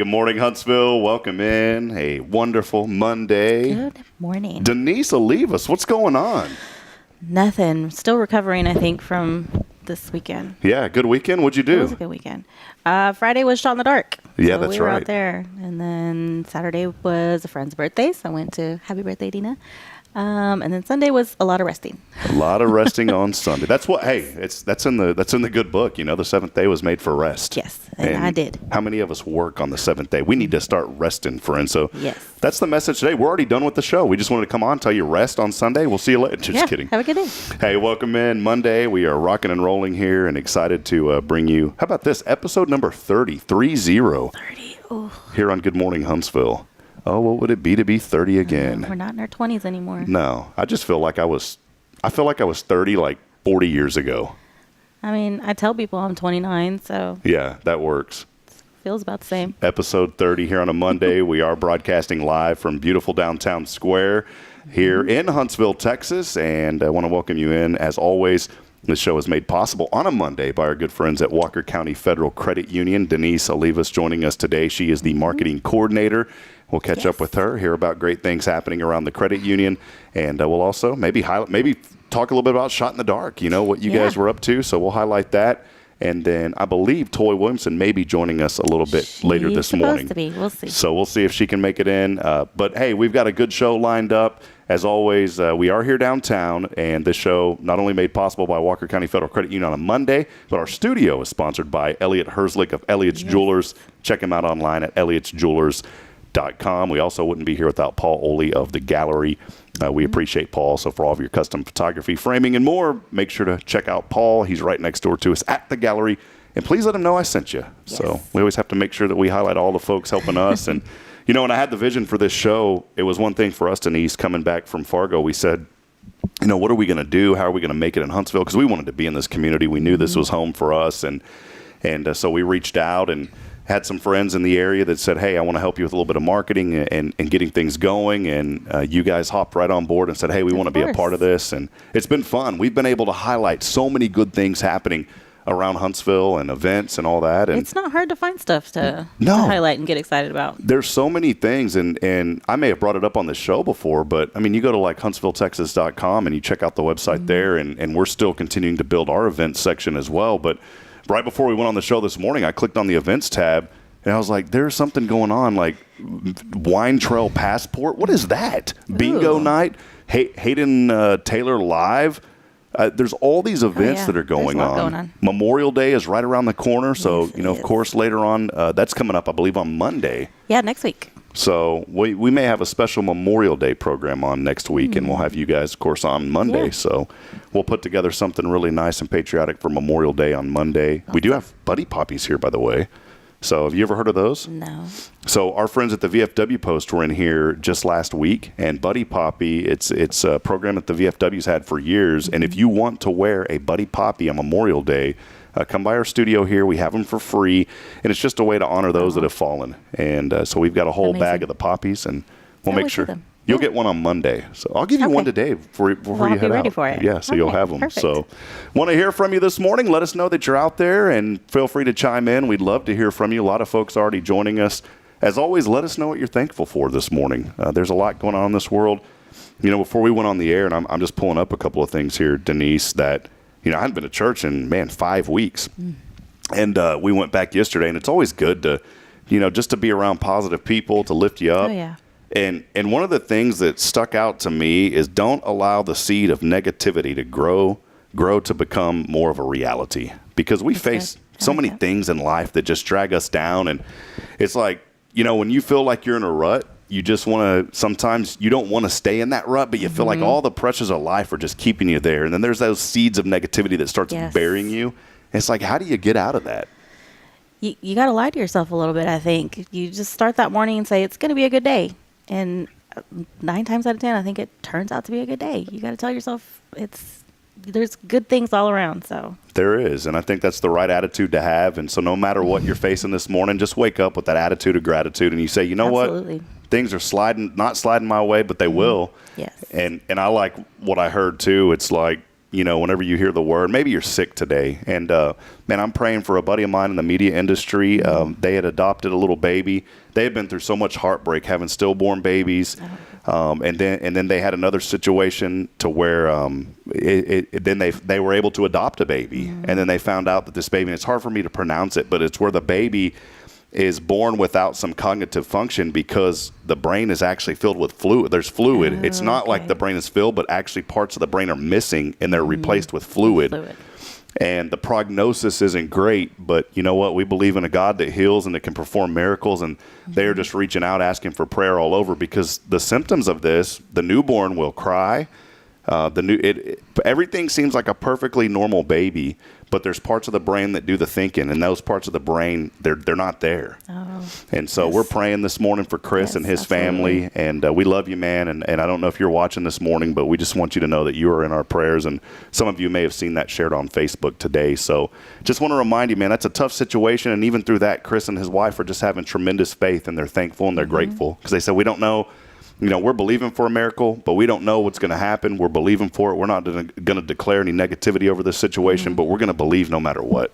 good morning, Huntsville. Welcome in. A wonderful Monday. Good morning. Denise Olivas, what's going on? Nothing. Still recovering, I think, from this weekend. Yeah, good weekend. What'd you do? It was a good weekend. Friday was shot in the dark. Yeah, so that's we were right. out there. And then Saturday was a friend's birthday, so I went to happy birthday, Dina. And then Sunday was a lot of resting. A lot of resting on Sunday. That's what. Hey, that's in the good book. You know, the seventh day was made for rest. Yes, and I did. How many of us work on the seventh day? We need to start resting, friends. So yes, that's the message today. We're already done with the show. We just wanted to come on, tell you rest on Sunday. We'll see you later. Just kidding. Have a good day. Hey, welcome in Monday. We are rocking and rolling here, and excited to bring you. How about this episode number 30, 30. Oh. Here on Good Morning Huntsville. Oh, what would it be to be 30 again? We're not in our 20s anymore. No, I just feel like I was 30 like 40 years ago. I mean, I tell people I'm 29, so. Yeah, that works. Feels about the same. Episode 30 here on a Monday. We are broadcasting live from beautiful downtown Square here in Huntsville, Texas. And I want to welcome you in. As always, this show is made possible on a Monday by our good friends at Walker County Federal Credit Union. Denise Olivas joining us today. She is the marketing coordinator. We'll catch up with her, hear about great things happening around the credit union, and we'll also maybe talk a little bit about Shot in the Dark, you know, what you guys were up to. So we'll highlight that. And then I believe Toy Williamson may be joining us a little bit later this morning. Supposed to be. We'll see. So we'll see if she can make it in. But, hey, we've got a good show lined up. As always, we are here downtown, and this show not only made possible by Walker County Federal Credit Union on a Monday, but our studio is sponsored by Elliot Herzlich of Elliot's Jewelers. Check him out online at elliotsjewelers.com. We also wouldn't be here without Paul Oley of the Gallery. We appreciate Paul. So for all of your custom photography, framing, and more, make sure to check out Paul. He's right next door to us at the Gallery. And please let him know I sent you. Yes. So we always have to make sure that we highlight all the folks helping us. And, you know, when I had the vision for this show, it was one thing for us, Denise, coming back from Fargo. We said, you know, what are we going to do? How are we going to make it in Huntsville? Because we wanted to be in this community. We knew this was home for us. And so we reached out and had some friends in the area that said, hey, I want to help you with a little bit of marketing and getting things going. And you guys hopped right on board and said, hey, we want to be a part of this. And it's been fun. We've been able to highlight so many good things happening around Huntsville and events and all that. And it's not hard to find stuff to highlight and get excited about. There's so many things. And I may have brought it up on the show before, but I mean, you go to like HuntsvilleTexas.com and you check out the website there. And we're still continuing to build our events section as well. But right before we went on the show this morning, I clicked on the events tab, and I was like, there's something going on, like Wine Trail Passport. What is that? Bingo night, Hayden Taylor Live. There's all these events that are going on. Memorial Day is right around the corner. So, you know, of course, later on, that's coming up, I believe, on Monday. Yeah, next week. So we may have a special Memorial Day program on next week, and we'll have you guys, of course, on Monday. Yeah. So we'll put together something really nice and patriotic for Memorial Day on Monday. Awesome. We do have Buddy Poppies here, by the way. So have you ever heard of those? No. So our friends at the VFW Post were in here just last week, and Buddy Poppy, it's a program that the VFW's had for years. And if you want to wear a Buddy Poppy on Memorial Day, come by our studio here. We have them for free, and it's just a way to honor those that have fallen. And so we've got a whole bag of the poppies, and we'll make sure you'll get one on Monday. So I'll give you one today before you head out. For it. Yeah, so you'll have them. Perfect. So want to hear from you this morning. Let us know that you're out there, and feel free to chime in. We'd love to hear from you. A lot of folks already joining us. As always, let us know what you're thankful for this morning. There's a lot going on in this world. You know, before we went on the air, and I'm just pulling up a couple of things here, Denise, that you know, I hadn't been to church in, 5 weeks. And we went back yesterday, and it's always good to, you know, just to be around positive people, to lift you up. Oh, yeah. And one of the things that stuck out to me is don't allow the seed of negativity to grow to become more of a reality. Because we face so many things in life that just drag us down. And it's like, you know, when you feel like you're in a rut, you just want to, sometimes you don't want to stay in that rut, but you feel like all the pressures of life are just keeping you there. And then there's those seeds of negativity that starts burying you. And it's like, how do you get out of that? You got to lie to yourself a little bit, I think. You just start that morning and say, it's going to be a good day. And 9 times out of 10, I think it turns out to be a good day. You got to tell yourself there's good things all around. So there is, and I think that's the right attitude to have. And so no matter what you're facing this morning, just wake up with that attitude of gratitude, and you say, you know what, things are not sliding my way, but they will. Yes. And I like what I heard too. It's like, whenever you hear the word, maybe you're sick today. And, man, I'm praying for a buddy of mine in the media industry. They had adopted a little baby. They had been through so much heartbreak having stillborn babies. And then they had another situation to where then they were able to adopt a baby. And then they found out that this baby, and it's hard for me to pronounce it, but it's where the baby is born without some cognitive function because the brain is actually filled with fluid. There's fluid. Oh, it's not like the brain is filled, but actually parts of the brain are missing and they're replaced with fluid. And the prognosis isn't great, but you know what? We believe in a God that heals and that can perform miracles, and they're just reaching out asking for prayer all over because the symptoms of this, the newborn will cry. Everything seems like a perfectly normal baby, but there's parts of the brain that do the thinking, and those parts of the brain, they're not there. And so we're praying this morning for Chris and his family, and we love you, man. And I don't know if you're watching this morning, but we just want you to know that you are in our prayers, and some of you may have seen that shared on Facebook today. So just want to remind you, man, that's a tough situation, and even through that, Chris and his wife are just having tremendous faith, and they're thankful and they're grateful because they said, we don't know. We're believing for a miracle, but we don't know what's going to happen. We're believing for it. We're not going to declare any negativity over this situation, but we're going to believe no matter what.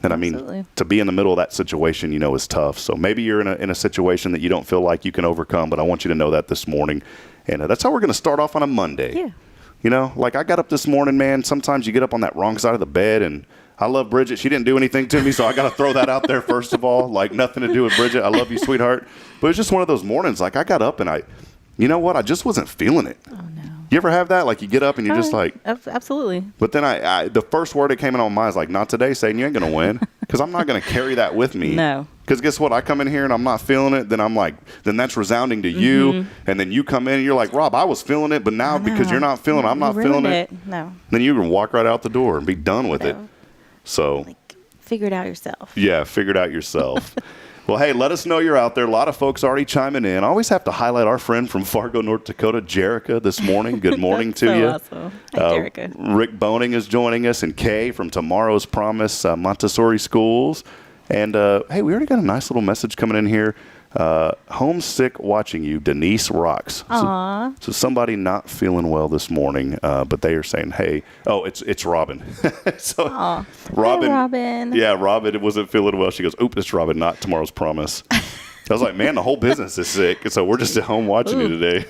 And I mean, to be in the middle of that situation, is tough. So maybe you're in a situation that you don't feel like you can overcome, but I want you to know that this morning. And that's how we're going to start off on a Monday. Yeah. Like I got up this morning, man. Sometimes you get up on that wrong side of the bed, and I love Bridget. She didn't do anything to me, so I got to throw that out there first of all. Like nothing to do with Bridget. I love you, sweetheart. But it's just one of those mornings. Like I got up and I just wasn't feeling it. Oh no. You ever have that? Like you get up and you're just like, absolutely. But then the first word that came in on my mind is like, not today, Satan. You ain't gonna win, because I'm not gonna carry that with me. No. Because guess what? I come in here and I'm not feeling it. Then I'm like, then that's resounding to you. And then you come in and you're like, Rob, I was feeling it, but now because you're not feeling it, I'm not feeling it. No. Then you can walk right out the door and be done with it. So. Figure it out yourself. Yeah, figure it out yourself. Well, hey, let us know you're out there. A lot of folks already chiming in. I always have to highlight our friend from Fargo, North Dakota, Jerica, this morning. Good morning to you. Awesome. Hi, Jerica. Rick Boning is joining us, and Kay from Tomorrow's Promise Montessori Schools. And, hey, we already got a nice little message coming in here. Homesick watching you, Denise rocks. Aww. So somebody not feeling well this morning, but they are saying, hey, it's Robin. So Aww. Robin. Hi, Robin. Yeah, Robin wasn't feeling well. She goes, oop, it's Robin, not Tomorrow's Promise. I was like, man, the whole business is sick. So we're just at home watching you today.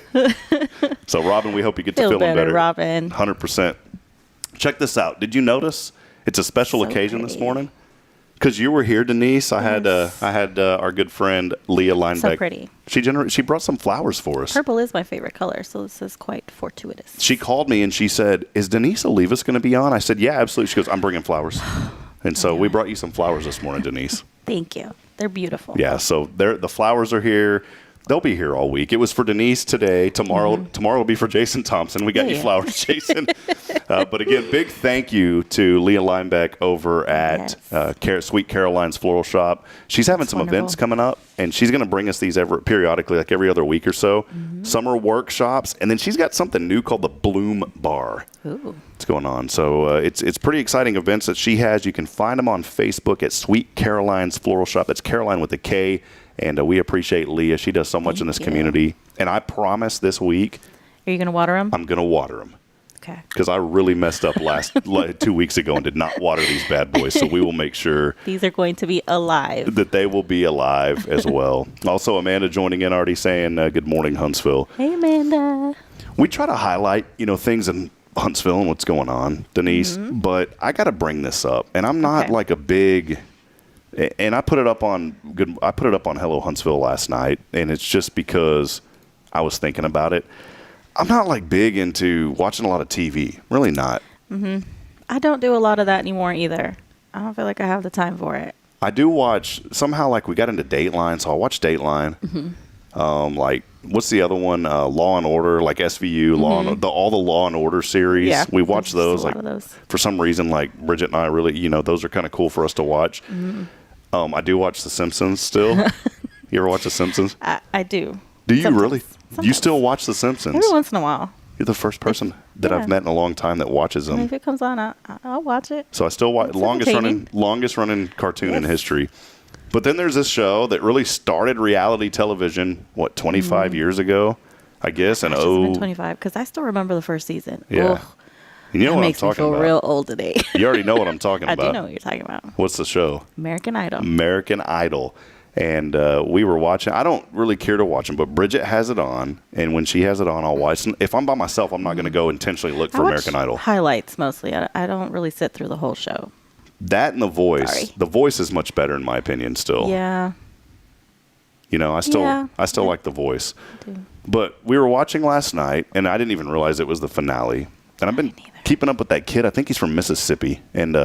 So Robin, we hope you get to feeling better. Robin. 100%. Check this out. Did you notice it's a special occasion this morning? Because you were here, Denise. I had our good friend Leah Linebeck. So pretty. She brought some flowers for us. Purple is my favorite color, so this is quite fortuitous. She called me and she said, "Is Denise Olivas going to be on?" I said, "Yeah, absolutely." She goes, "I'm bringing flowers," and so we brought you some flowers this morning, Denise. Thank you. They're beautiful. Yeah. So the flowers are here. They'll be here all week. It was for Denise today. Tomorrow will be for Jason Thompson. We got you flowers, Jason. But again, big thank you to Leah Linebeck over at Sweet Caroline's Floral Shop. She's having some events coming up, and she's going to bring us these periodically, like every other week or so. Summer workshops, and then she's got something new called the Bloom Bar. Ooh. It's going on. So it's pretty exciting events that she has. You can find them on Facebook at Sweet Caroline's Floral Shop. That's Caroline with a K. And we appreciate Leah. She does so much in this community. And I promise this week. Are you going to water them? I'm going to water them. Okay. Because I really messed up 2 weeks ago and did not water these bad boys. So we will make sure. These are going to be alive. That they will be alive as well. Also, Amanda joining in already saying, good morning, Huntsville. Hey, Amanda. We try to highlight, things in Huntsville and what's going on, Denise. But I got to bring this up. And I'm not like a big... And I put it up on Hello Huntsville last night, and it's just because I was thinking about it. I'm not like big into watching a lot of TV, really not. I don't do a lot of that anymore either. I don't feel like I have the time for it. I do watch somehow. Like we got into Dateline, so I watch Dateline. Like what's the other one? Law and Order, like SVU, all the Law and Order series. Yeah, we watch those. Like for some reason, like Bridget and I really, those are kind of cool for us to watch. I do watch The Simpsons still. You ever watch The Simpsons? I do. Do you really? Sometimes. You still watch The Simpsons? Every once in a while. You're the first person that I've met in a long time that watches them. If it comes on, I'll watch it. So I still watch longest running cartoon in history. But then there's this show that really started reality television, 25 years ago, I guess. And it's been 25, because I still remember the first season. Yeah. You know That what I'm makes me talking feel about. real old today. You already know what I'm talking I about. do know what you're talking about. What's the show? American Idol. American Idol. And we were watching. I don't really care to watch them, but Bridget has it on. And when she has it on, I'll watch. If I'm by myself, I'm not going to go intentionally look for I watch American Idol. highlights mostly. I don't really sit through the whole show. That and The Voice. Sorry. The Voice is much better in my opinion still. Yeah. You know, I still like The Voice. I do. But we were watching last night, and I didn't even realize it was the finale. And I've been keeping up with that kid. I think he's from Mississippi. And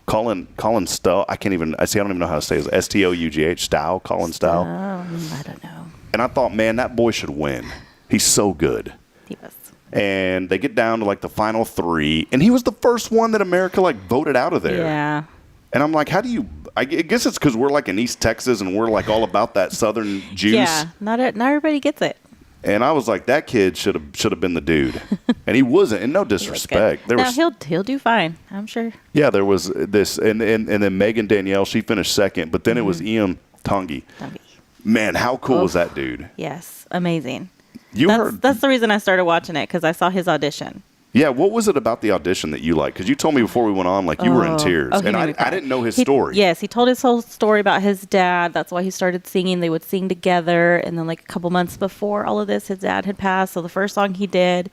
Colin Stow. I don't even know how to say it. Stough. Stow. Colin Stow. I don't know. And I thought, man, that boy should win. He's so good. He was. And they get down to like the final 3, and he was the first one that America like voted out of there. Yeah. And I'm like, how do you? I guess it's because we're like in East Texas, and we're like all about that Southern juice. Yeah. Not everybody gets it. And I was like, that kid should have been the dude, and he wasn't. And no disrespect, He'll do fine, I'm sure. Yeah, there was this, and then Megan Danielle, she finished second, but then it was Ian Tongi. Man, how cool was that dude? Yes, amazing. Heard that's the reason I started watching it, because I saw his audition. Yeah, what was it about the audition that you liked? Because you told me before we went on, like you were in tears, and I didn't know his story. Yes, he told his whole story about his dad. That's why he started singing. They would sing together, and then like a couple months before all of this, his dad had passed. So the first song he did,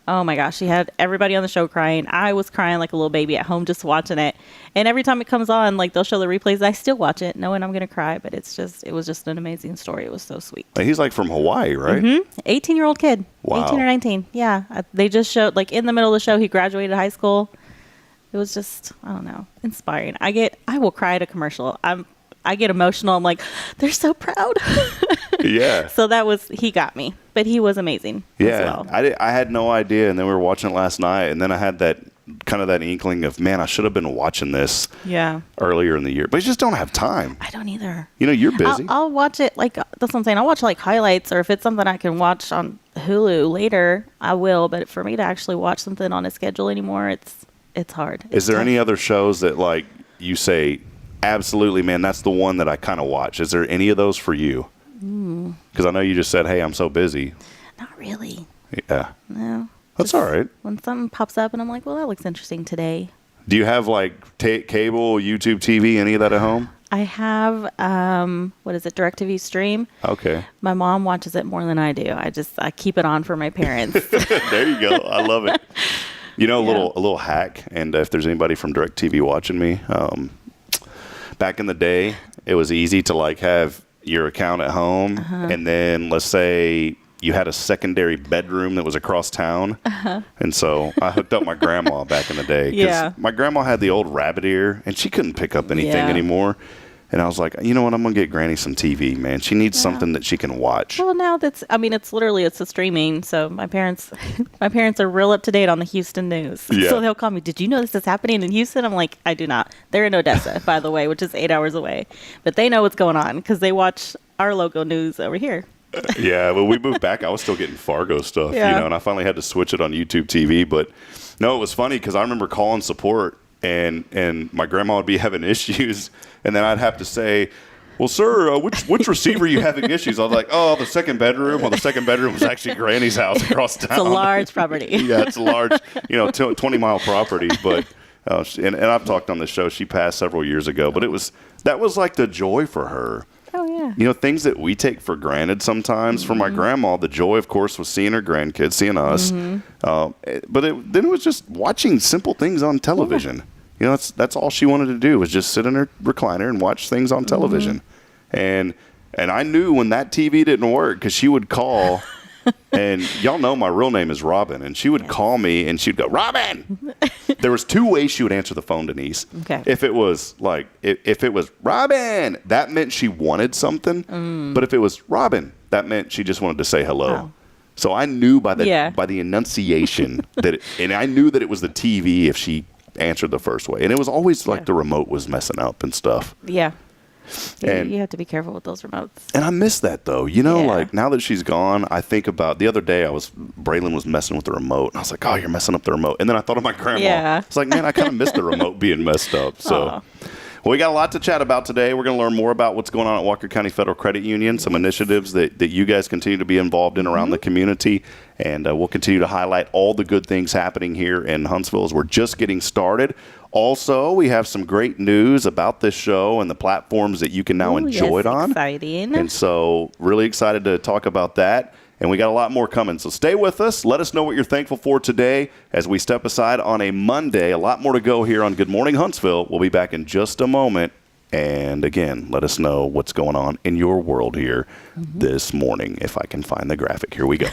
oh my gosh, he had everybody on the show crying. I was crying like a little baby at home just watching it. And every time it comes on, like they'll show the replays, I still watch it knowing I'm gonna cry. But it was just an amazing story. It was so sweet. He's like from Hawaii, right? 18-year-old kid. Wow. 18 or 19. Yeah. They just showed, like, in the middle of the show, he graduated high school. It was just, I don't know, inspiring. I will cry at a commercial. I get emotional. I'm like, they're so proud. Yeah. So he got me. But he was amazing as well. I had no idea, and then we were watching it last night, and then I had that inkling of, man, I should have been watching this earlier in the year. But you just don't have time. I don't either. You know, you're busy. I'll watch it, like, that's what I'm saying. I'll watch, like, highlights, or if it's something I can watch on Hulu later, I will. But for me to actually watch something on a schedule anymore, it's hard. Is there any other shows that, like, you say, absolutely, man, that's the one that I kind of watch? Is there any of those for you? Because I know you just said, hey, I'm so busy. Not really. Yeah. No. That's all right. When something pops up and I'm like, well, that looks interesting today. Do you have like cable, YouTube TV, any of that at home? I have, DirecTV Stream. Okay. My mom watches it more than I do. I keep it on for my parents. There you go. I love it. You know, a little hack, and if there's anybody from DirecTV watching me, back in the day, it was easy to like have your account at home, and then let's say you had a secondary bedroom that was across town, and so I hooked up my grandma back in the day, because my grandma had the old rabbit ear, and she couldn't pick up anything anymore. And I was like, you know what? I'm going to get Granny some TV, man. She needs something that she can watch. Well, now it's the streaming. So my parents are real up to date on the Houston news. Yeah. So they'll call me, did you know this is happening in Houston? I'm like, I do not. They're in Odessa, by the way, which is 8 hours away. But they know what's going on because they watch our local news over here. Yeah, when we moved back, I was still getting Fargo stuff, and I finally had to switch it on YouTube TV. But no, it was funny because I remember calling support, and my grandma would be having issues, and then I'd have to say, well, sir, which receiver are you having issues? I was like, oh, the second bedroom. Well, the second bedroom was actually Granny's house across town. It's a large property. Yeah, it's a large, 20-mile property. But and I've talked on the show. She passed several years ago, but that was like the joy for her. Oh, yeah. Things that we take for granted sometimes. For my grandma, the joy, of course, was seeing her grandkids, seeing us. But then it was just watching simple things on television. That's all she wanted to do was just sit in her recliner and watch things on television. And I knew when that TV didn't work because she would call. And y'all know my real name is Robin, and she would call me and she'd go, Robin. There was 2 ways she would answer the phone, Denise. Okay. If it was Robin, that meant she wanted something. But if it was Robin, that meant she just wanted to say hello. Wow. So I knew by the enunciation and I knew that it was the TV if she answered the first way. And it was always like the remote was messing up and stuff. Yeah. And you have to be careful with those remotes. And I miss that, though. Like, now that she's gone, I think about the other day Braylon was messing with the remote. And I was like, oh, you're messing up the remote. And then I thought of my grandma. Yeah. It's like, man, I kind of miss the remote being messed up. So, Well, we got a lot to chat about today. We're going to learn more about what's going on at Walker County Federal Credit Union, some initiatives that you guys continue to be involved in around the community, and we'll continue to highlight all the good things happening here in Huntsville as we're just getting started. Also, we have some great news about this show and the platforms that you can now enjoy it on. Exciting. And so really excited to talk about that. And we got a lot more coming. So stay with us. Let us know what you're thankful for today as we step aside on a Monday. A lot more to go here on Good Morning Huntsville. We'll be back in just a moment. And again, let us know what's going on in your world here this morning. If I can find the graphic. Here we go.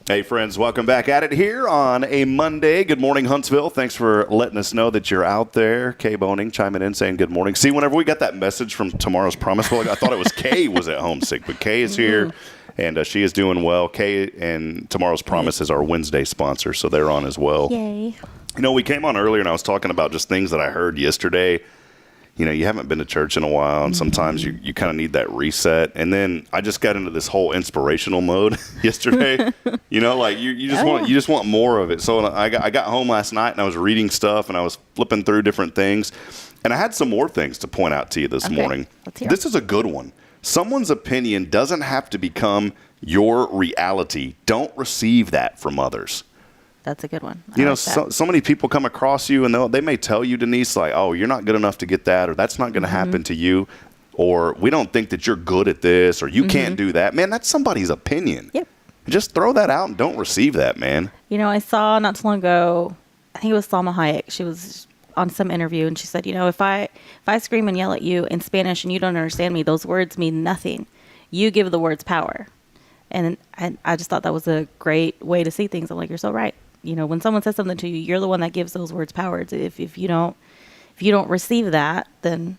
Hey, friends, welcome back at it here on a Monday. Good morning, Huntsville. Thanks for letting us know that you're out there. Kay Boning chiming in saying good morning. See, whenever we got that message from Tomorrow's Promise, I thought it was Kay was at home sick, but Kay is here, and she is doing well. Kay and Tomorrow's Promise is our Wednesday sponsor, so they're on as well. Yay. You know, we came on earlier, and I was talking about just things that I heard yesterday. You know, you haven't been to church in a while, and sometimes you kind of need that reset. And then I just got into this whole inspirational mode yesterday. You know, like you just want more of it. So I got home last night, and I was reading stuff, and I was flipping through different things. And I had some more things to point out to you this morning. Let's hear this is a good one. Someone's opinion doesn't have to become your reality. Don't receive that from others. That's a good one. You know, so many people come across you, and they may tell you, Denise, like, oh, you're not good enough to get that, or that's not going to happen to you, or we don't think that you're good at this, or you can't do that. Man, that's somebody's opinion. Yep. Just throw that out and don't receive that, man. You know, I saw not too long ago, I think it was Salma Hayek. She was on some interview, and she said, you know, if I scream and yell at you in Spanish and you don't understand me, those words mean nothing. You give the words power. And I just thought that was a great way to see things. I'm like, you're so right. You know, when someone says something to you, you're the one that gives those words power. If you don't receive that, then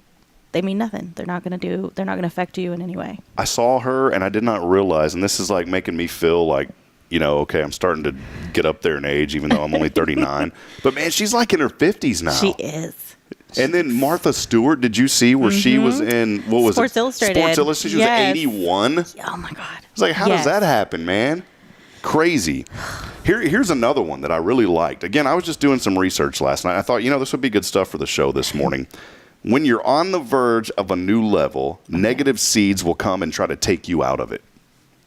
they mean nothing. They're not going to affect you in any way. I saw her, and I did not realize, and this is like making me feel like, you know, okay, I'm starting to get up there in age, even though I'm only 39. But man, she's like in her 50s now. She is. And then Martha Stewart, did you see where she was in, what was Sports it? Illustrated. Sports Illustrated. She was 81. Oh my God. It's like, how does that happen, man? Crazy. Here's another one that I really liked. Again, I was just doing some research last night. I thought, you know, this would be good stuff for the show this morning. When you're on the verge of a new level, negative seeds will come and try to take you out of it.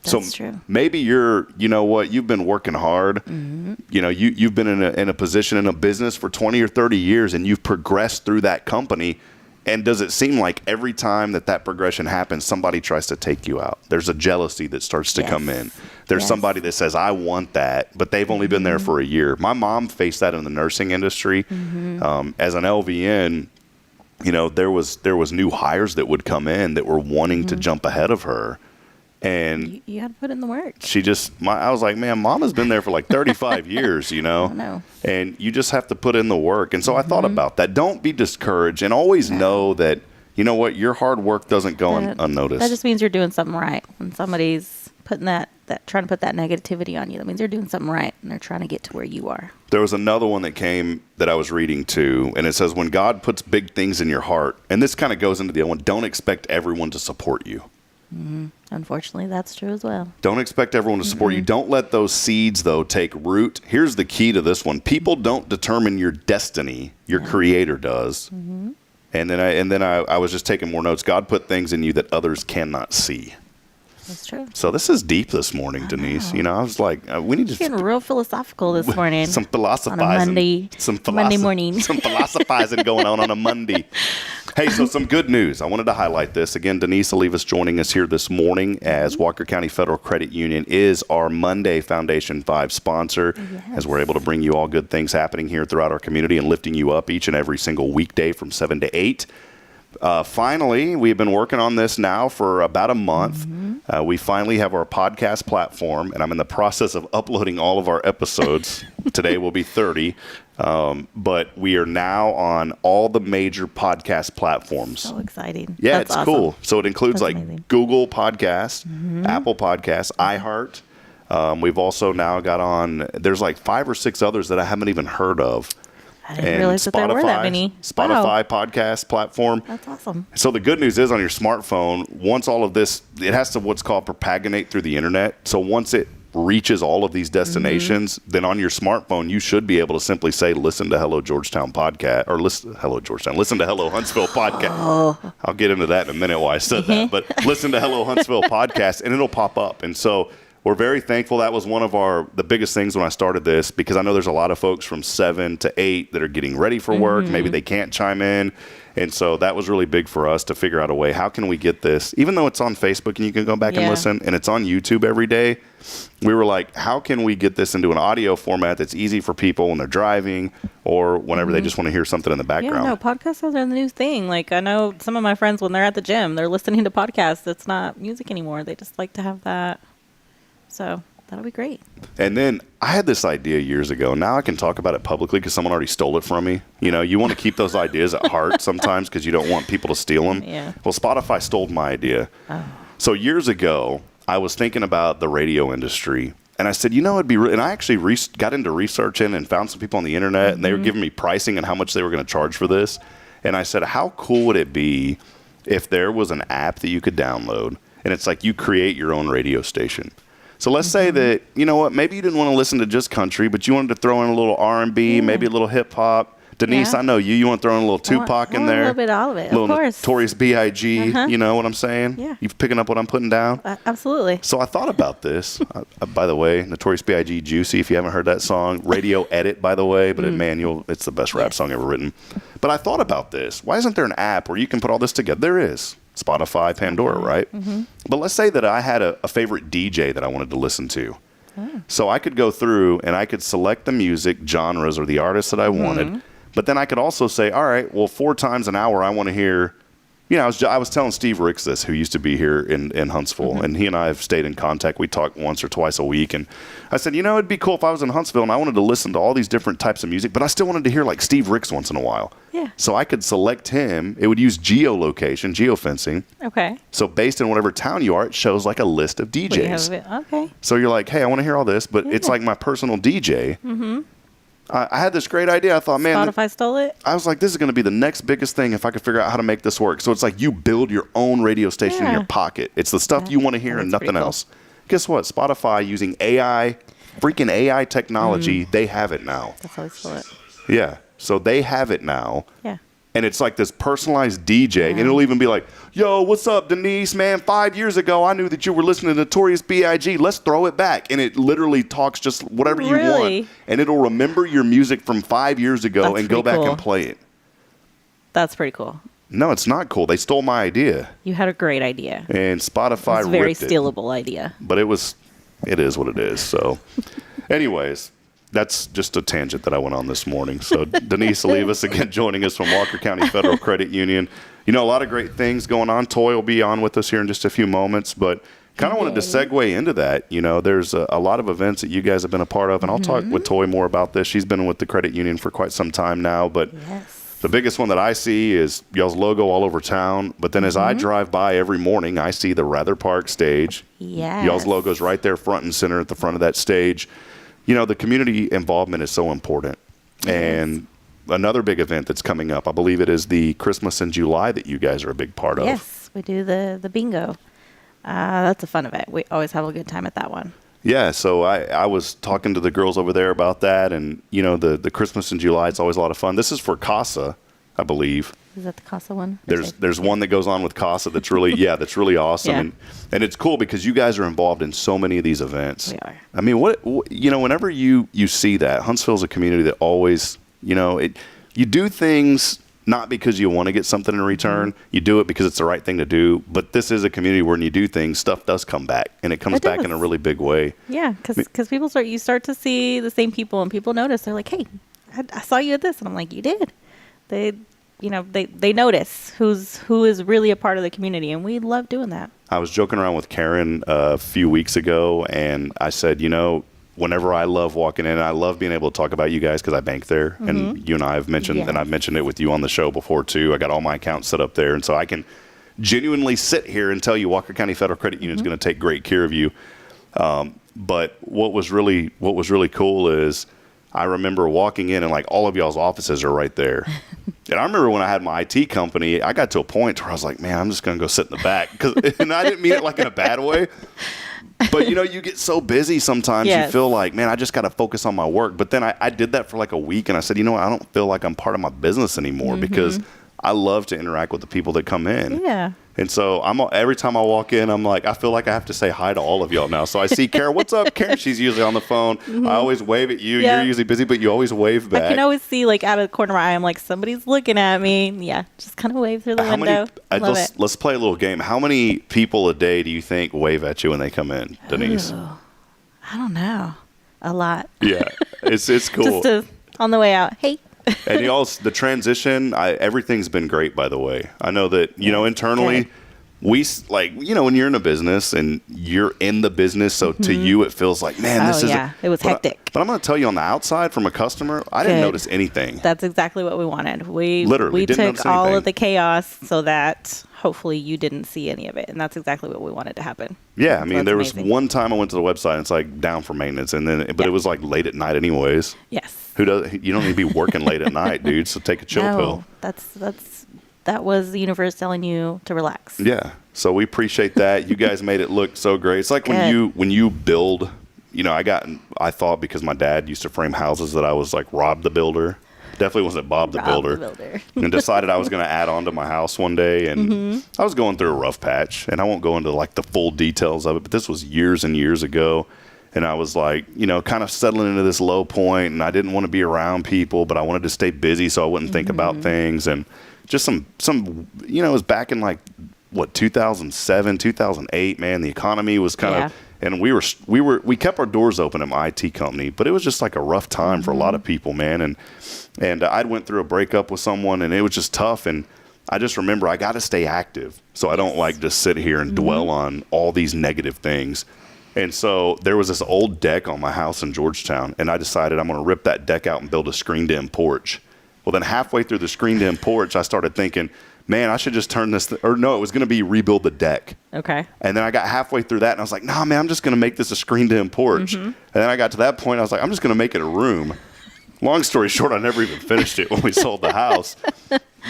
That's true. Maybe you know what, you've been working hard. You know, you've been in a position in a business for 20 or 30 years, and you've progressed through that company. And does it seem like every time that progression happens, somebody tries to take you out? There's a jealousy that starts to come in. There's somebody that says, I want that, but they've only been there for a year. My mom faced that in the nursing industry. As an LVN, you know, there was new hires that would come in that were wanting to jump ahead of her. And you got to put in the work. I was like, man, Mama's been there for like 35 years, you know? I know. And you just have to put in the work. And so I thought about that. Don't be discouraged, and always know that, you know what, your hard work doesn't go unnoticed. That just means you're doing something right. When somebody's putting trying to put that negativity on you, that means you're doing something right, and they're trying to get to where you are. There was another one that came that I was reading too, and it says, when God puts big things in your heart, and this kind of goes into the other one, don't expect everyone to support you. Unfortunately, that's true as well. Don't expect everyone to support you. Don't let those seeds, though, take root. Here's the key to this one. People don't determine your destiny. Your Creator does. And then I was just taking more notes. God put things in you that others cannot see. That's true. So this is deep this morning, Denise. I was like, we need to Getting real philosophical this morning. some philosophizing. On a Monday, Monday morning. Some philosophizing going on a Monday. Hey, so some good news. I wanted to highlight this. Again, Denise Olivas joining us here this morning as Walker County Federal Credit Union is our Monday Foundation 5 sponsor, as we're able to bring you all good things happening here throughout our community and lifting you up each and every single weekday from 7 to 8. Finally, we've been working on this now for about a month. We finally have our podcast platform, and I'm in the process of uploading all of our episodes. Today will be 30. But we are now on all the major podcast platforms. So exciting. Yeah, That's it's awesome. cool. So it includes That's like amazing. Google Podcasts, Apple Podcasts, iHeart. We've also now got on, there's like 5 or 6 others that I haven't even heard of. I didn't realize that there were that many. Spotify podcast platform. That's awesome. So the good news is on your smartphone, once all of this, it has to what's called propagate through the internet. So once it reaches all of these destinations, then on your smartphone, you should be able to simply say, listen to Hello Georgetown podcast, or listen to Hello Huntsville podcast. I'll get into that in a minute why I said that, but listen to Hello Huntsville podcast, and it'll pop up. And so we're very thankful. That was one of the biggest things when I started this, because I know there's a lot of folks from 7 to 8 that are getting ready for work. Maybe they can't chime in. And so that was really big for us to figure out a way. How can we get this, even though it's on Facebook and you can go back and listen, and it's on YouTube every day, we were like, how can we get this into an audio format that's easy for people when they're driving or whenever they just want to hear something in the background? Yeah, no, podcasts are the new thing. Like, I know some of my friends, when they're at the gym, they're listening to podcasts. It's not music anymore. They just like to have that. So that'll be great. And then I had this idea years ago. Now I can talk about it publicly because someone already stole it from me. You want to keep those ideas at heart sometimes because you don't want people to steal them. Yeah. Well, Spotify stole my idea. Oh. So years ago, I was thinking about the radio industry. And I said, it'd be and I actually got into researching and found some people on the internet, and they were giving me pricing and how much they were going to charge for this. And I said, how cool would it be if there was an app that you could download, and it's like you create your own radio station. So let's say that, maybe you didn't want to listen to just country, but you wanted to throw in a little R&B, maybe a little hip hop. Denise, I know you want to throw in a little Tupac in there. A little bit of all of it, of course. Notorious B.I.G., you know what I'm saying? Yeah. You picking up what I'm putting down? Absolutely. So I thought about this. By the way, Notorious B.I.G., Juicy, if you haven't heard that song. Radio Edit, by the way, but it's the best rap song ever written. But I thought about this. Why isn't there an app where you can put all this together? There is. Spotify, Pandora, right? But let's say that I had a favorite DJ that I wanted to listen to. So I could go through and I could select the music genres or the artists that I wanted. But then I could also say, all right, well, 4 times an hour I want to hear, I was telling Steve Ricks this, who used to be here in Huntsville, and he and I have stayed in contact. We talk once or twice a week. And I said, it'd be cool if I was in Huntsville and I wanted to listen to all these different types of music, but I still wanted to hear like Steve Ricks once in a while. Yeah. So I could select him. It would use geolocation, geofencing. Okay. So based on whatever town you are, it shows like a list of DJs. Okay. So you're like, hey, I want to hear all this, but it's like my personal DJ. I had this great idea. I thought, man, Spotify stole it. I was like, this is going to be the next biggest thing if I could figure out how to make this work. So it's like you build your own radio station in your pocket. It's the stuff you want to hear and nothing else. Guess what? Spotify, using freaking AI technology, they have it now. That's how they stole it. Yeah. So they have it now. Yeah. And it's like this personalized DJ. And it'll even be like, yo, what's up, Denise, man? 5 years ago, I knew that you were listening to Notorious B.I.G. Let's throw it back. And it literally talks just whatever you want. And it'll remember your music from 5 years ago and go back and play it. That's pretty cool. No, it's not cool. They stole my idea. You had a great idea. And Spotify ripped it. Very stealable it. Idea. But it is what it is. So anyways, that's just a tangent that I went on this morning. So Denise Olivas, again, joining us from Walker County Federal Credit Union. A lot of great things going on. Toy will be on with us here in just a few moments, but kind of wanted to segue into that. There's a lot of events that you guys have been a part of, and I'll talk with Toy more about this. She's been with the credit union for quite some time now, but the biggest one that I see is y'all's logo all over town. But then as I drive by every morning, I see the Rather Park stage. Yes. Y'all's logo's right there front and center at the front of that stage. The community involvement is so important. And another big event that's coming up, I believe it is the Christmas in July that you guys are a big part of. Yes, we do the bingo. That's a fun event. We always have a good time at that one. Yeah, so I was talking to the girls over there about that, and the Christmas in July, it's always a lot of fun. This is for CASA, I believe. Is that the Casa one? There's one that goes on with Casa that's really that's really awesome, Yeah. and it's cool because you guys are involved in so many of these events. We are. I mean, whenever you see that, Huntsville's a community that always you do things not because you want to get something in return. You do it because it's the right thing to do. But this is a community where when you do things, stuff does come back, and it comes back in a really big way. Yeah, because people start to see the same people, and people notice. They're like, "Hey, I saw you at this," and I'm like, "You did." They notice who is really a part of the community, and we love doing that. I was joking around with Karen a few weeks ago, and I said, whenever I love walking in, I love being able to talk about you guys because I bank there, and you and I have mentioned, and I've mentioned it with you on the show before too. I got all my accounts set up there, and so I can genuinely sit here and tell you Walker County Federal Credit Union is going to take great care of you. But what was really cool is I remember walking in and like all of y'all's offices are right there. And I remember when I had my IT company, I got to a point where I was like, man, I'm just going to go sit in the back. And I didn't mean it like in a bad way. But, you get so busy sometimes. You feel like, man, I just got to focus on my work. But then I did that for like a week. And I said, I don't feel like I'm part of my business anymore because I love to interact with the people that come in. Yeah. And so every time I walk in, I'm like, I feel like I have to say hi to all of y'all now. So I see Karen, what's up, Karen? She's usually on the phone. I always wave at you. Yeah. You're usually busy, but you always wave back. I can always see like out of the corner of my eye, I'm like, somebody's looking at me. Yeah, just kind of wave through the window. Let's play a little game. How many people a day do you think wave at you when they come in, Denise? Ooh, I don't know. A lot. Yeah, it's cool. Just on the way out, hey. And the transition, everything's been great, by the way. I know that, internally, we when you're in a business and you're in the business, so to you, it feels like, man, this is, it was hectic. But I'm going to tell you on the outside from a customer, I didn't notice anything. That's exactly what we wanted. We Literally didn't took notice anything. all of the chaos so that hopefully you didn't see any of it. And that's exactly what we wanted to happen. Yeah. I mean, so there was was one time I went to the website and it's like down for maintenance. And then, but it was like late at night anyways. Yes. You don't need to be working late at night, dude. So take a chill pill. That was the universe telling you to relax. Yeah. So we appreciate that. You guys made it look so great. It's like when you build, I thought because my dad used to frame houses that I was like Rob the Builder. Definitely wasn't Bob the Builder. And decided I was going to add on to my house one day. And I was going through a rough patch. And I won't go into like the full details of it, but this was years and years ago. And I was like, kind of settling into this low point, and I didn't want to be around people, but I wanted to stay busy so I wouldn't think about things. And just some, it was back in like, 2007, 2008, man, the economy was kind of, and we kept our doors open at my IT company, but it was just like a rough time for a lot of people, man. And I went through a breakup with someone, and it was just tough. And I just remember I got to stay active. So I don't like just sit here and dwell on all these negative things. And so there was this old deck on my house in Georgetown, and I decided I'm going to rip that deck out and build a screened-in porch. Well, then halfway through the screened-in porch, I started thinking, man, I should just turn this, it was going to be rebuild the deck. Okay. And then I got halfway through that, and I was like, nah, man, I'm just going to make this a screened-in porch. And then I got to that point, I was like, I'm just going to make it a room. Long story short, I never even finished it when we sold the house.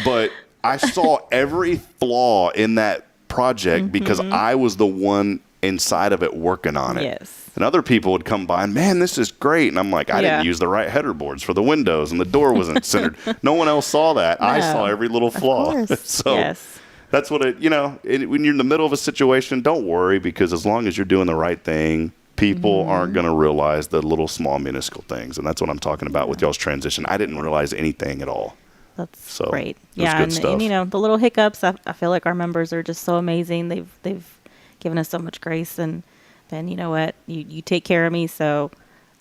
But I saw every flaw in that project because I was the one inside of it working on it. Yes. And other people would come by and, man, this is great. And I'm like, I didn't use the right header boards for the windows, and the door wasn't centered. No one else saw that. No, I saw every little flaw. So that's what when you're in the middle of a situation, don't worry, because as long as you're doing the right thing, people aren't going to realize the little small minuscule things. And that's what I'm talking about with y'all's transition. I didn't realize anything at all. That's great. Yeah. And the little hiccups, I feel like our members are just so amazing. They've given us so much grace, and then you know what, you take care of me, so